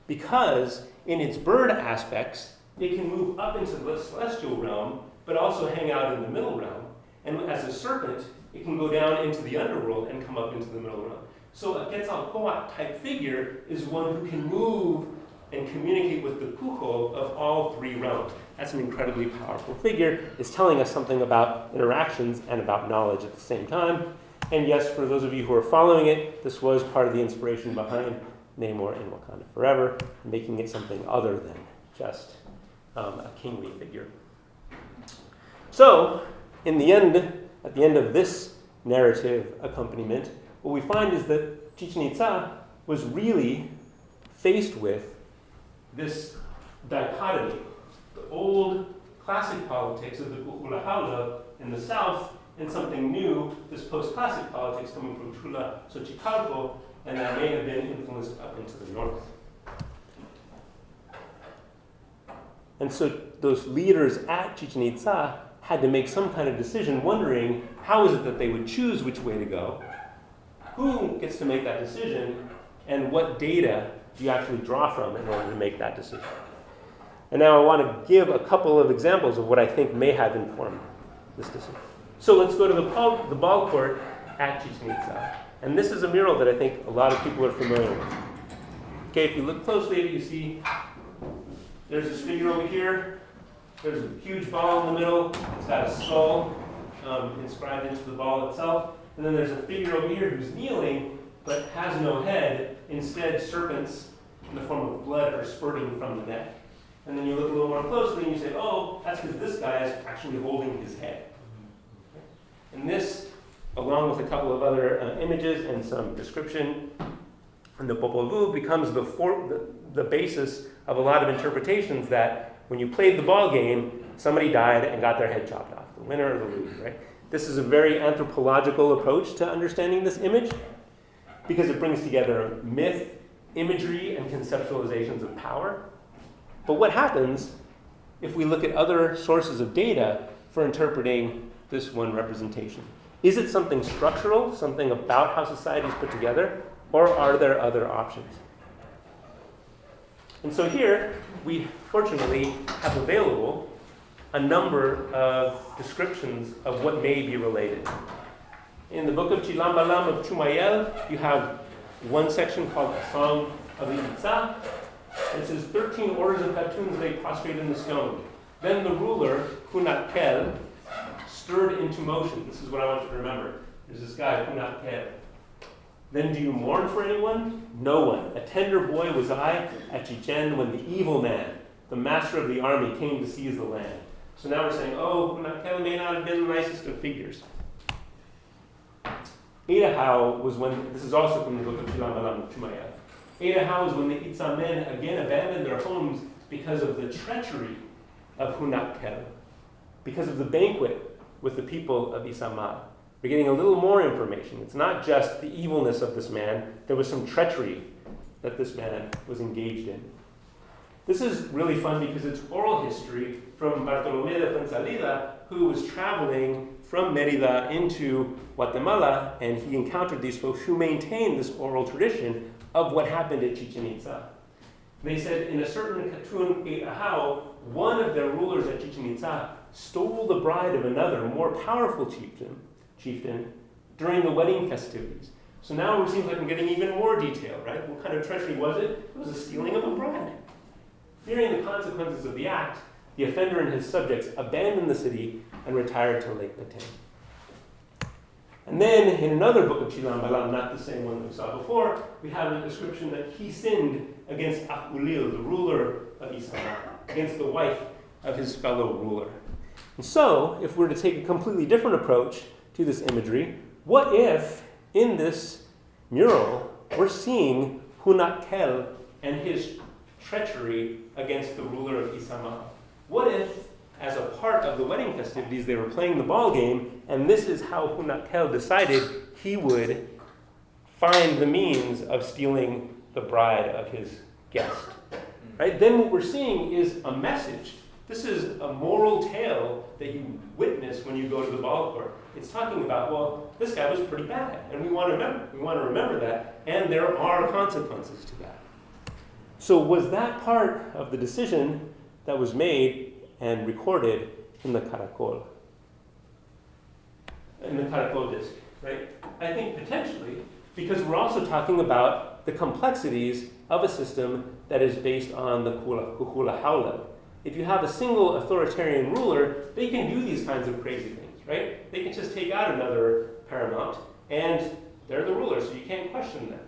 because in its bird aspects, it can move up into the celestial realm, but also hang out in the middle realm. And as a serpent, it can go down into the underworld and come up into the middle realm. So a Quetzalcoatl type figure is one who can move and communicate with the Kujo of all three realms. That's an incredibly powerful figure. It's telling us something about interactions and about knowledge at the same time. And yes, for those of you who are following it, this was part of the inspiration behind Namor in Wakanda Forever, making it something other than just a kingly figure. So, at the end of this narrative accompaniment, what we find is that Chichen Itza was really faced with this dichotomy. The old classic politics of the Kuhulahaula in the south, and something new, this post-classic politics coming from Tula, Xochicalco, and that may have been influenced up into the north. And so those leaders at Chichen Itza had to make some kind of decision, wondering how is it that they would choose which way to go, who gets to make that decision, and what data do you actually draw from in order to make that decision. And now I want to give a couple of examples of what I think may have informed this decision. So let's go to the ball court at Chichen Itza. And this is a mural that I think a lot of people are familiar with. Okay, if you look closely at it, you see there's this figure over here. There's a huge ball in the middle. It's got a skull inscribed into the ball itself. And then there's a figure over here who's kneeling but has no head. Instead, serpents in the form of blood are spurting from the neck. And then you look a little more closely and you say, oh, that's because this guy is actually holding his head. And this, along with a couple of other images and some description in the Popol Vuh, becomes the basis of a lot of interpretations that when you played the ball game, somebody died and got their head chopped off, the winner or the loser, right? This is a very anthropological approach to understanding this image because it brings together myth, imagery, and conceptualizations of power. But what happens if we look at other sources of data for interpreting this one representation? Is it something structural, something about how society is put together, or are there other options? And so here, we fortunately have available a number of descriptions of what may be related. In the book of Chilambalam of Chumayel, you have one section called A Song of the Itza. It says, 13 orders of cartoons lay prostrate in the stone. Then the ruler, Hunatkel, stirred into motion. This is what I want you to remember. There's this guy, Hunatkel. Then do you mourn for anyone? No one. A tender boy was I at Chich'en when the evil man, the master of the army, came to seize the land. So now we're saying, oh, Hunatkel may not have been the nicest of figures. Edahau was when, this is also from the book of Chilambalam of Chumayel. Edahau was when the Itza men again abandoned their homes because of the treachery of Hunatkel, because of the banquet with the people of Isamar. We're getting a little more information. It's not just the evilness of this man. There was some treachery that this man was engaged in. This is really fun because it's oral history from Bartolomé de Fuenzalida, who was traveling from Merida into Guatemala, and he encountered these folks who maintained this oral tradition of what happened at Chichen Itza. They said in a certain Katun Ahau, one of their rulers at Chichen Itza stole the bride of another, more powerful chieftain during the wedding festivities. So now it seems like we're getting even more detail, right? What kind of treachery was it? It was a stealing of a bride. Fearing the consequences of the act, the offender and his subjects abandoned the city and retired to Lake Petén. And then in another book of Chilambalam, not the same one that we saw before, we have a description that he sinned against Akulil, the ruler of Isamar, against the wife of his fellow ruler. And so, if we're to take a completely different approach to this imagery, what if in this mural we're seeing Hunatkel and his treachery against the ruler of Isamar? What if, as a part of the wedding festivities, they were playing the ball game, and this is how Hunatkel decided he would find the means of stealing the bride of his guest? Right? Then what we're seeing is a message. This is a moral tale that you witness when you go to the ball court. It's talking about, well, this guy was pretty bad, and we want to remember that, and there are consequences to that. So was that part of the decision that was made and recorded in the Caracol? In the Caracol disc, right? I think potentially, because we're also talking about the complexities of a system that is based on the Kuhula Haula. If you have a single authoritarian ruler, they can do these kinds of crazy things, right? They can just take out another paramount, and they're the ruler, so you can't question them.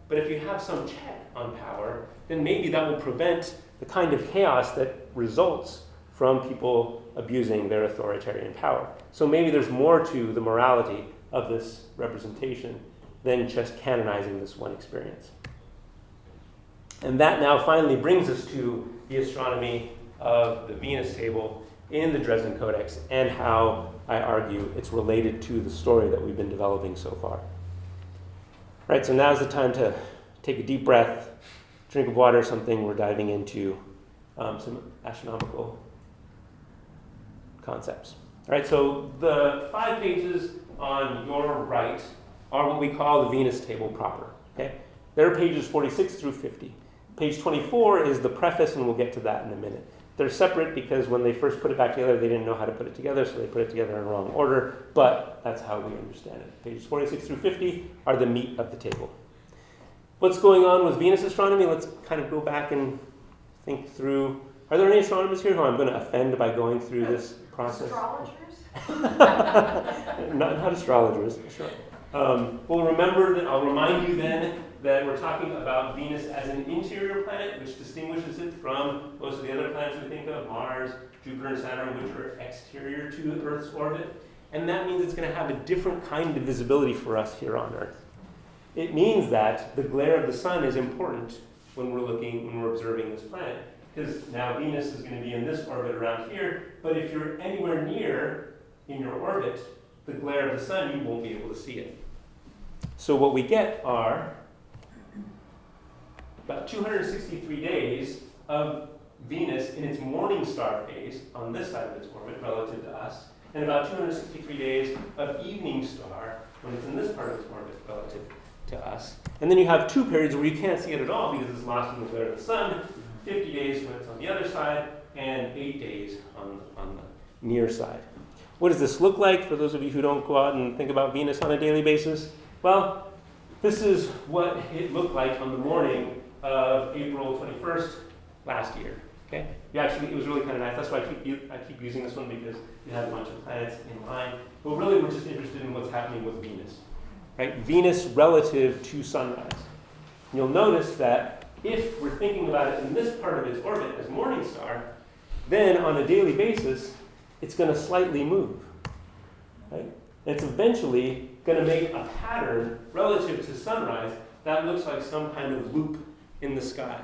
But if you have some check on power, then maybe that will prevent the kind of chaos that results from people abusing their authoritarian power. So maybe there's more to the morality of this representation than just canonizing this one experience. And that now finally brings us to the astronomy of the Venus table in the Dresden Codex and how I argue it's related to the story that we've been developing so far. Right, so now's the time to take a deep breath, drink of water, something we're diving into some astronomical concepts. All right, so the 5 pages on your right are what we call the Venus table proper. Okay, there are pages 46 through 50. Page 24 is the preface, and we'll get to that in a minute. They're separate because when they first put it back together, they didn't know how to put it together, so they put it together in the wrong order, but that's how we understand it. Pages 46 through 50 are the meat of the table. What's going on with Venus astronomy? Let's kind of go back and think through. Are there any astronomers here who I'm going to offend by going through this process? Astrologers? Not astrologers. Sure. Well, remember that I'll remind you then that we're talking about Venus as an interior planet, which distinguishes it from most of the other planets we think of, Mars, Jupiter, and Saturn, which are exterior to Earth's orbit. And that means it's going to have a different kind of visibility for us here on Earth. It means that the glare of the sun is important when we're observing this planet. Because now Venus is going to be in this orbit around here, but if you're anywhere near in your orbit, the glare of the sun, you won't be able to see it. So what we get are about 263 days of Venus in its morning star phase on this side of its orbit relative to us, and about 263 days of evening star when it's in this part of its orbit relative to us. And then you have 2 periods where you can't see it at all because it's lost in the glare of the sun, 50 days when it's on the other side, and 8 days on the near side. What does this look like for those of you who don't go out and think about Venus on a daily basis? Well, this is what it looked like on the morning of April 21st last year. Okay? It was really kind of nice. That's why I keep using this one, because it has a bunch of planets in line. But really, we're just interested in what's happening with Venus. Right? Venus relative to sunrise. You'll notice that if we're thinking about it in this part of its orbit as morning star, then on a daily basis, it's going to slightly move. Right? It's eventually going to make a pattern relative to sunrise that looks like some kind of loop in the sky.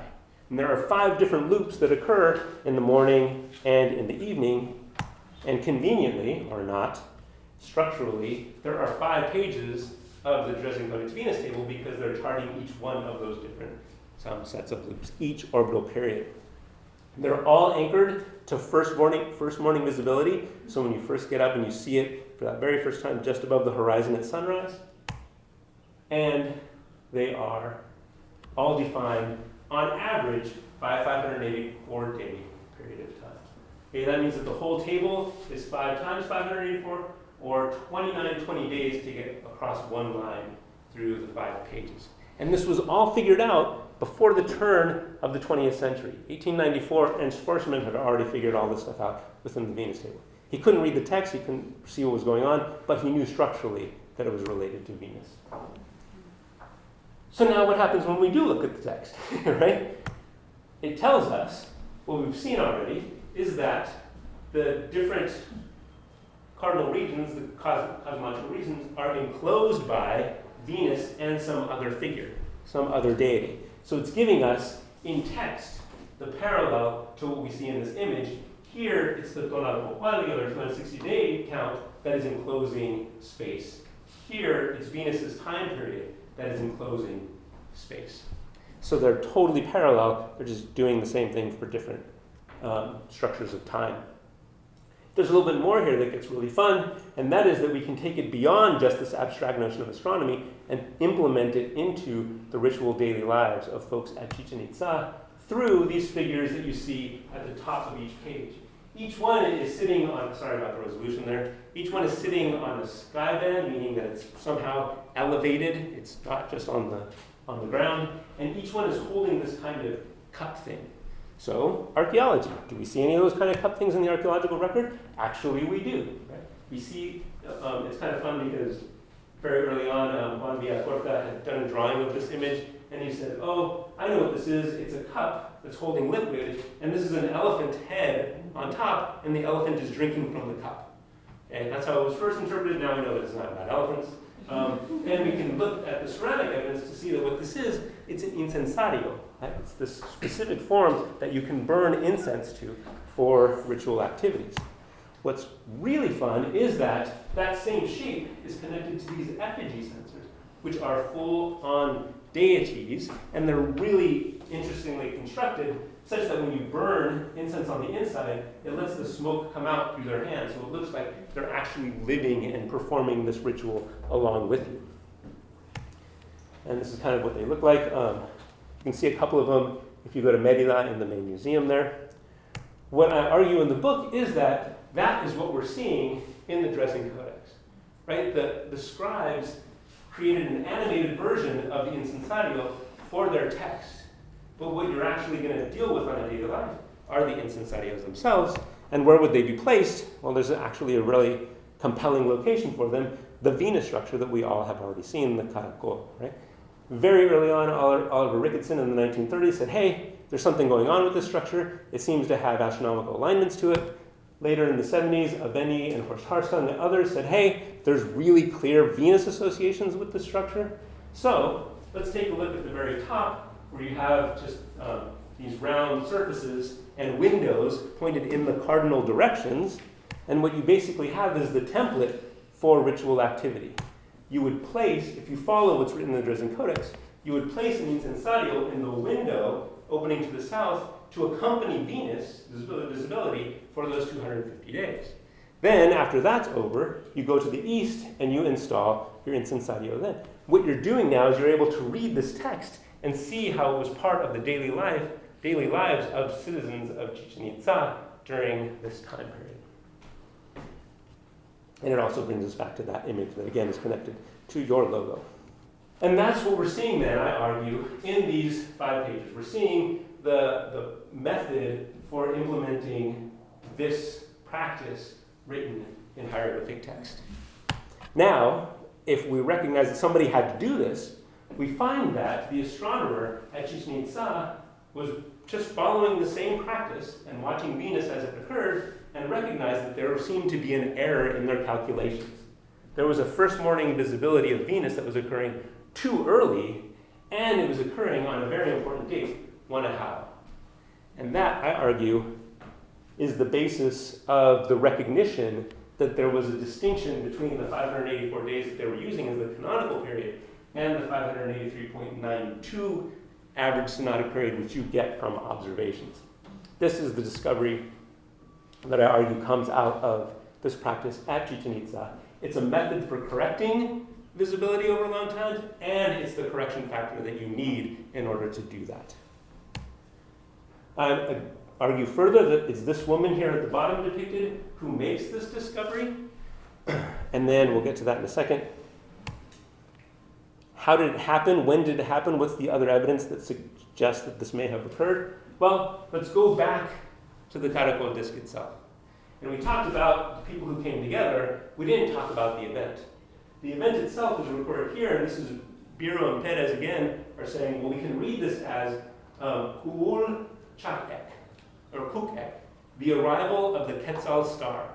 And there are 5 different loops that occur in the morning and in the evening. And conveniently, or not, structurally, there are 5 pages of the Dresden Codex Venus table because they're charting each one of those different sets of loops, each orbital period. They're all anchored to first morning visibility. So when you first get up and you see it for that very first time just above the horizon at sunrise. And they are all defined on average by a 584-day period of time. Okay, that means that the whole table is 5 times 584, or 20 days to get across one line through the 5 pages. And this was all figured out before the turn of the 20th century. 1894, and Schwarzman had already figured all this stuff out within the Venus table. He couldn't read the text, he couldn't see what was going on, but he knew structurally that it was related to Venus. So now what happens when we do look at the text, right? It tells us, what we've seen already, is that the different cardinal regions, the cosmological regions, are enclosed by Venus and some other figure, some other deity. So it's giving us, in text, the parallel to what we see in this image. Here, it's the tonal quality, or 260-day count, that is enclosing space. Here, it's Venus's time period that is enclosing space. So they're totally parallel. They're just doing the same thing for different structures of time. There's a little bit more here that gets really fun, and that is that we can take it beyond just this abstract notion of astronomy and implement it into the ritual daily lives of folks at Chichen Itza through these figures that you see at the top of each page. Each one is sitting on, sorry about the resolution there, each one is sitting on a sky band, meaning that it's somehow elevated, it's not just on the ground, and each one is holding this kind of cup thing. So, archaeology. Do we see any of those kind of cup things in the archaeological record? Actually, we do. Right? We see, it's kind of fun because very early on, Juan Villacorta had done a drawing of this image, and he said, oh, I know what this is. It's a cup that's holding liquid, and this is an elephant head on top, and the elephant is drinking from the cup. And that's how it was first interpreted. Now we know that it's not about elephants. And we can look at the ceramic evidence to see that what this is, it's an incensario. Right? It's this specific form that you can burn incense to for ritual activities. What's really fun is that that same shape is connected to these effigy sensors, which are full-on deities, and they're really interestingly constructed such that when you burn incense on the inside, it lets the smoke come out through their hands, so it looks like they're actually living and performing this ritual along with you. And this is kind of what they look like. You can see a couple of them if you go to Merida in the main museum there. What I argue in the book is that that is what we're seeing in the Dresden Codex. Right? The scribes created an animated version of the incensario for their text. But what you're actually going to deal with on a daily life are the incensarios themselves. And where would they be placed? Well, there's actually a really compelling location for them, the Venus structure that we all have already seen, the Caracol, right? Very early on, Oliver Ricketson in the 1930s said, hey, there's something going on with this structure. It seems to have astronomical alignments to it. Later in the 70s, Aveni and Horst Harstang and others said, hey, there's really clear Venus associations with this structure. So let's take a look at the very top, where you have just these round surfaces and windows pointed in the cardinal directions. And what you basically have is the template for ritual activity. You would place, if you follow what's written in the Dresden Codex, you would place an incensario in the window opening to the south to accompany Venus, visibility, for those 250 days. Then, after that's over, you go to the east and you install your incensario then. What you're doing now is you're able to read this text and see how it was part of the daily lives of citizens of Chichen Itza during this time period. And it also brings us back to that image that, again, is connected to your logo. And that's what we're seeing then, I argue, in these 5 pages. We're seeing the method for implementing this practice written in hieroglyphic text. Now, if we recognize that somebody had to do this, we find that the astronomer at Chichen Itza was just following the same practice and watching Venus as it occurred, and recognized that there seemed to be an error in their calculations. There was a first morning visibility of Venus that was occurring too early, and it was occurring on a very important date, 1 Ahau. And that, I argue, is the basis of the recognition that there was a distinction between the 584 days that they were using as the canonical period and the 583.92 average synodic period, which you get from observations. This is the discovery that I argue comes out of this practice at Chichen Itza. It's a method for correcting visibility over long times, and it's the correction factor that you need in order to do that. I argue further that it's this woman here at the bottom depicted who makes this discovery, and then we'll get to that in a second. How did it happen? When did it happen? What's the other evidence that suggests that this may have occurred? Well, let's go back to the caracol disc itself. And we talked about the people who came together. We didn't talk about the event. The event itself is recorded here, and this is Biro and Perez again are saying, well, we can read this as Huul Chakek, or Kukek, the arrival of the Quetzal star.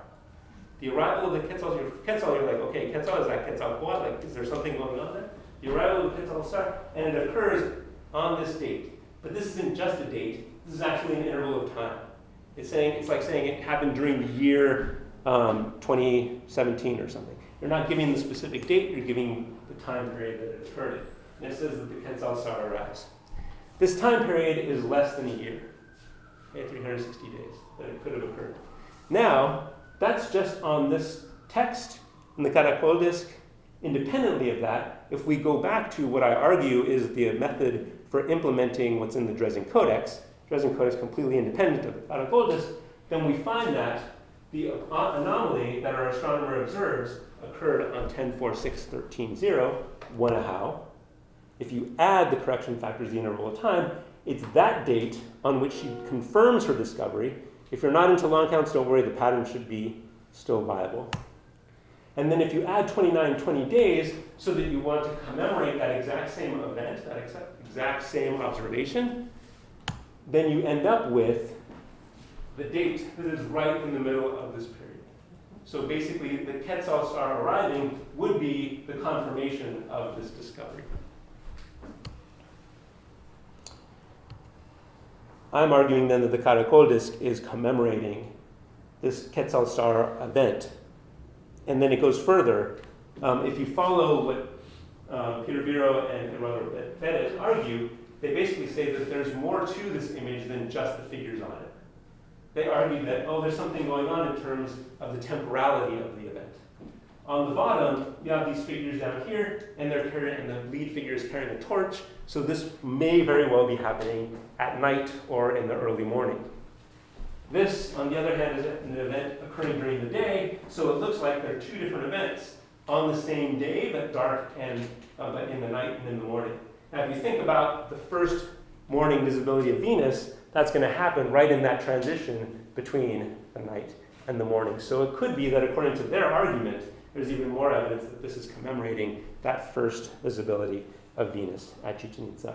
The arrival of the Quetzal, you're like, okay, Quetzal, is that Quetzalcoatl? Like, is there something going on there? The arrival of the Quetzal star, and it occurs on this date. But this isn't just a date, this is actually an interval of time. It's like saying it happened during the year 2017 or something. You're not giving the specific date, you're giving the time period that it occurred in. And it says that the Quetzal star arrives. This time period is less than a year, okay, 360 days that it could have occurred. Now, that's just on this text in the caracol disc. Independently of that, if we go back to what I argue is the method for implementing what's in the Dresden Codex completely independent of the caracol disc, then we find that the anomaly that our astronomer observes occurred on 10/4/6/13/0, 1 Ahau. If you add the correction factors, the interval of time, it's that date on which she confirms her discovery. If you're not into long counts, don't worry, the pattern should be still viable. And then if you add 20 days, so that you want to commemorate that exact same event, that exact same observation, then you end up with the date that is right in the middle of this period. So basically, the Quetzal star arriving would be the confirmation of this discovery. I'm arguing then that the caracol disc is commemorating this Quetzal star event. And then it goes further. If you follow what Peter Biro and Gerardo Aldana argue, they basically say that there's more to this image than just the figures on it. They argue that, there's something going on in terms of the temporality of the event. On the bottom, you have these figures down here, and the lead figure is carrying a torch, so this may very well be happening at night or in the early morning. This, on the other hand, is an event occurring during the day, so it looks like there are two different events on the same day, but dark and but in the night and in the morning. Now, if you think about the first morning visibility of Venus, that's going to happen right in that transition between the night and the morning. So it could be that according to their argument, there's even more evidence that this is commemorating that first visibility of Venus at Chichen Itza.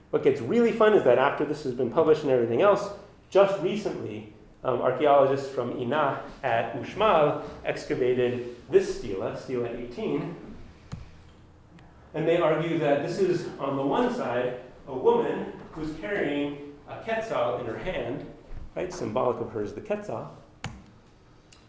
What gets really fun is that after this has been published and everything else, just recently, archaeologists from INAH at Uxmal excavated this stela 18, and they argue that this is, on the one side, a woman who's carrying a Quetzal in her hand, right? Symbolic of her is the Quetzal.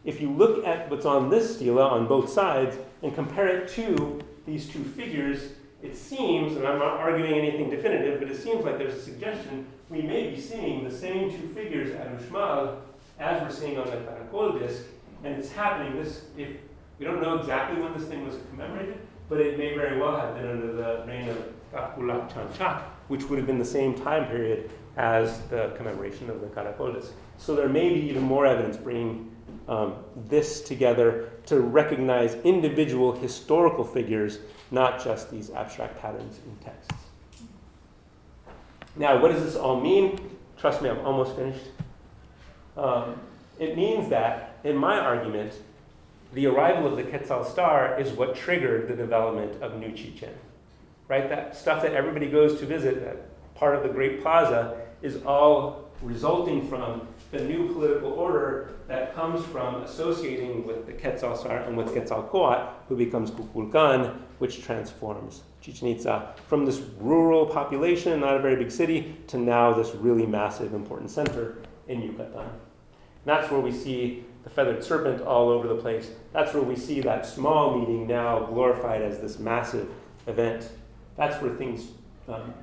If you look at what's on this stela on both sides and compare it to these two figures, it seems, and I'm not arguing anything definitive, but it seems like there's a suggestion we may be seeing the same two figures at Uxmal as we're seeing on the Caracol disc, and it's happening if we don't know exactly when this thing was commemorated, but it may very well have been under the reign of Kakulak Chanchak, which would have been the same time period as the commemoration of the Caracol disc. So there may be even more evidence bringing this together to recognize individual historical figures, not just these abstract patterns in texts. Now, what does this all mean? Trust me, I'm almost finished. It means that, in my argument, the arrival of the Quetzal star is what triggered the development of New Chichen. Right? That stuff that everybody goes to visit, that part of the Great Plaza, is all resulting from the new political order that comes from associating with the Quetzal star and with Quetzalcoatl, who becomes Kukulkan, which transforms Chichen Itza from this rural population, not a very big city, to now this really massive, important center in Yucatan. And that's where we see the feathered serpent all over the place. That's where we see that small meeting now glorified as this massive event. That's where things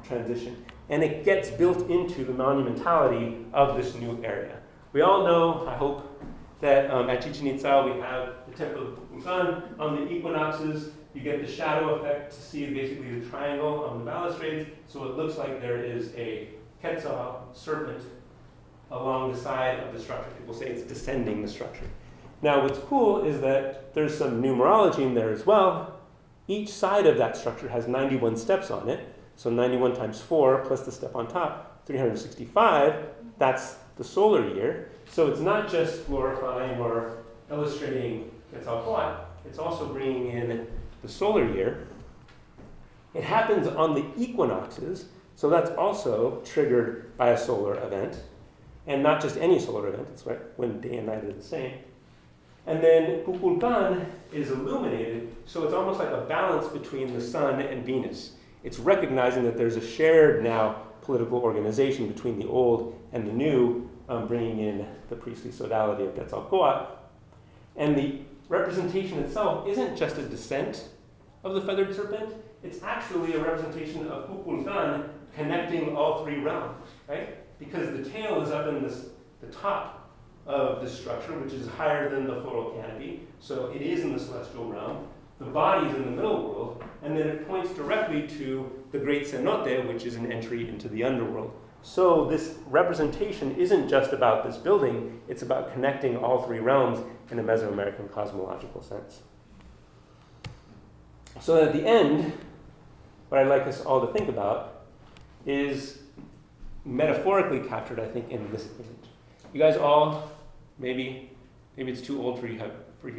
transition. And it gets built into the monumentality of this new area. We all know, I hope, that at Chichen Itza we have the Temple of Kukulkan. On the equinoxes, you get the shadow effect to see basically the triangle on the balustrades. So it looks like there is a Quetzal serpent along the side of the structure. People say it's descending the structure. Now, what's cool is that there's some numerology in there as well. Each side of that structure has 91 steps on it. So 91 times 4 plus the step on top, 365, that's the solar year. So it's not just glorifying or illustrating Quetzalcoatl, it's also bringing in the solar year. It happens on the equinoxes, so that's also triggered by a solar event. And not just any solar event, it's right when day and night are the same. And then Kukulkan is illuminated, so it's almost like a balance between the sun and Venus. It's recognizing that there's a shared now political organization between the old and the new, bringing in the priestly sodality of Quetzalcoatl. And the representation itself isn't just a descent of the feathered serpent, it's actually a representation of Kukulkan connecting all three realms, right? Because the tail is up in the top of the structure, which is higher than the floral canopy, so it is in the celestial realm. The body is in the middle world, and then it points directly to the great cenote, which is an entry into the underworld. So this representation isn't just about this building, it's about connecting all three realms in a Mesoamerican cosmological sense. So at the end, what I'd like us all to think about is metaphorically captured, I think, in this image. You guys all, maybe it's too old for you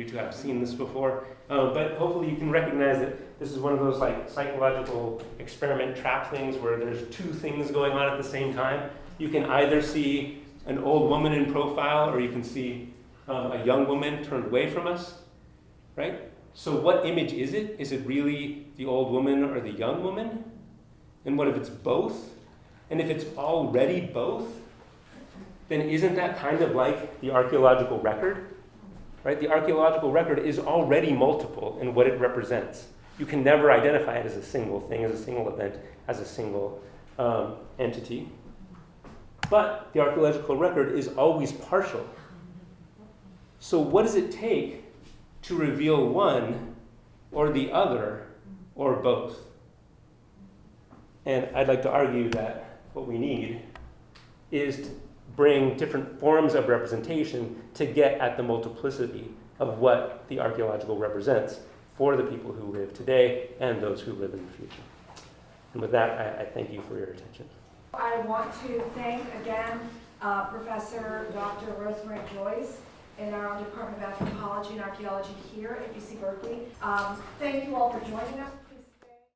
to have seen this before, but hopefully you can recognize that this is one of those like psychological experiment trap things where there's two things going on at the same time. You can either see an old woman in profile, or you can see a young woman turned away from us, right? So what image is it? Is it really the old woman or the young woman? And what if it's both? And if it's already both, then isn't that kind of like the archaeological record? Right? The archaeological record is already multiple in what it represents. You can never identify it as a single thing, as a single event, as a single entity. But the archaeological record is always partial. So what does it take to reveal one or the other or both? And I'd like to argue that what we need is to bring different forms of representation to get at the multiplicity of what the archaeological represents for the people who live today and those who live in the future. And with that, I thank you for your attention. I want to thank again Professor Dr. Rosemary Joyce in our Department of Anthropology and Archaeology here at UC Berkeley. Thank you all for joining us.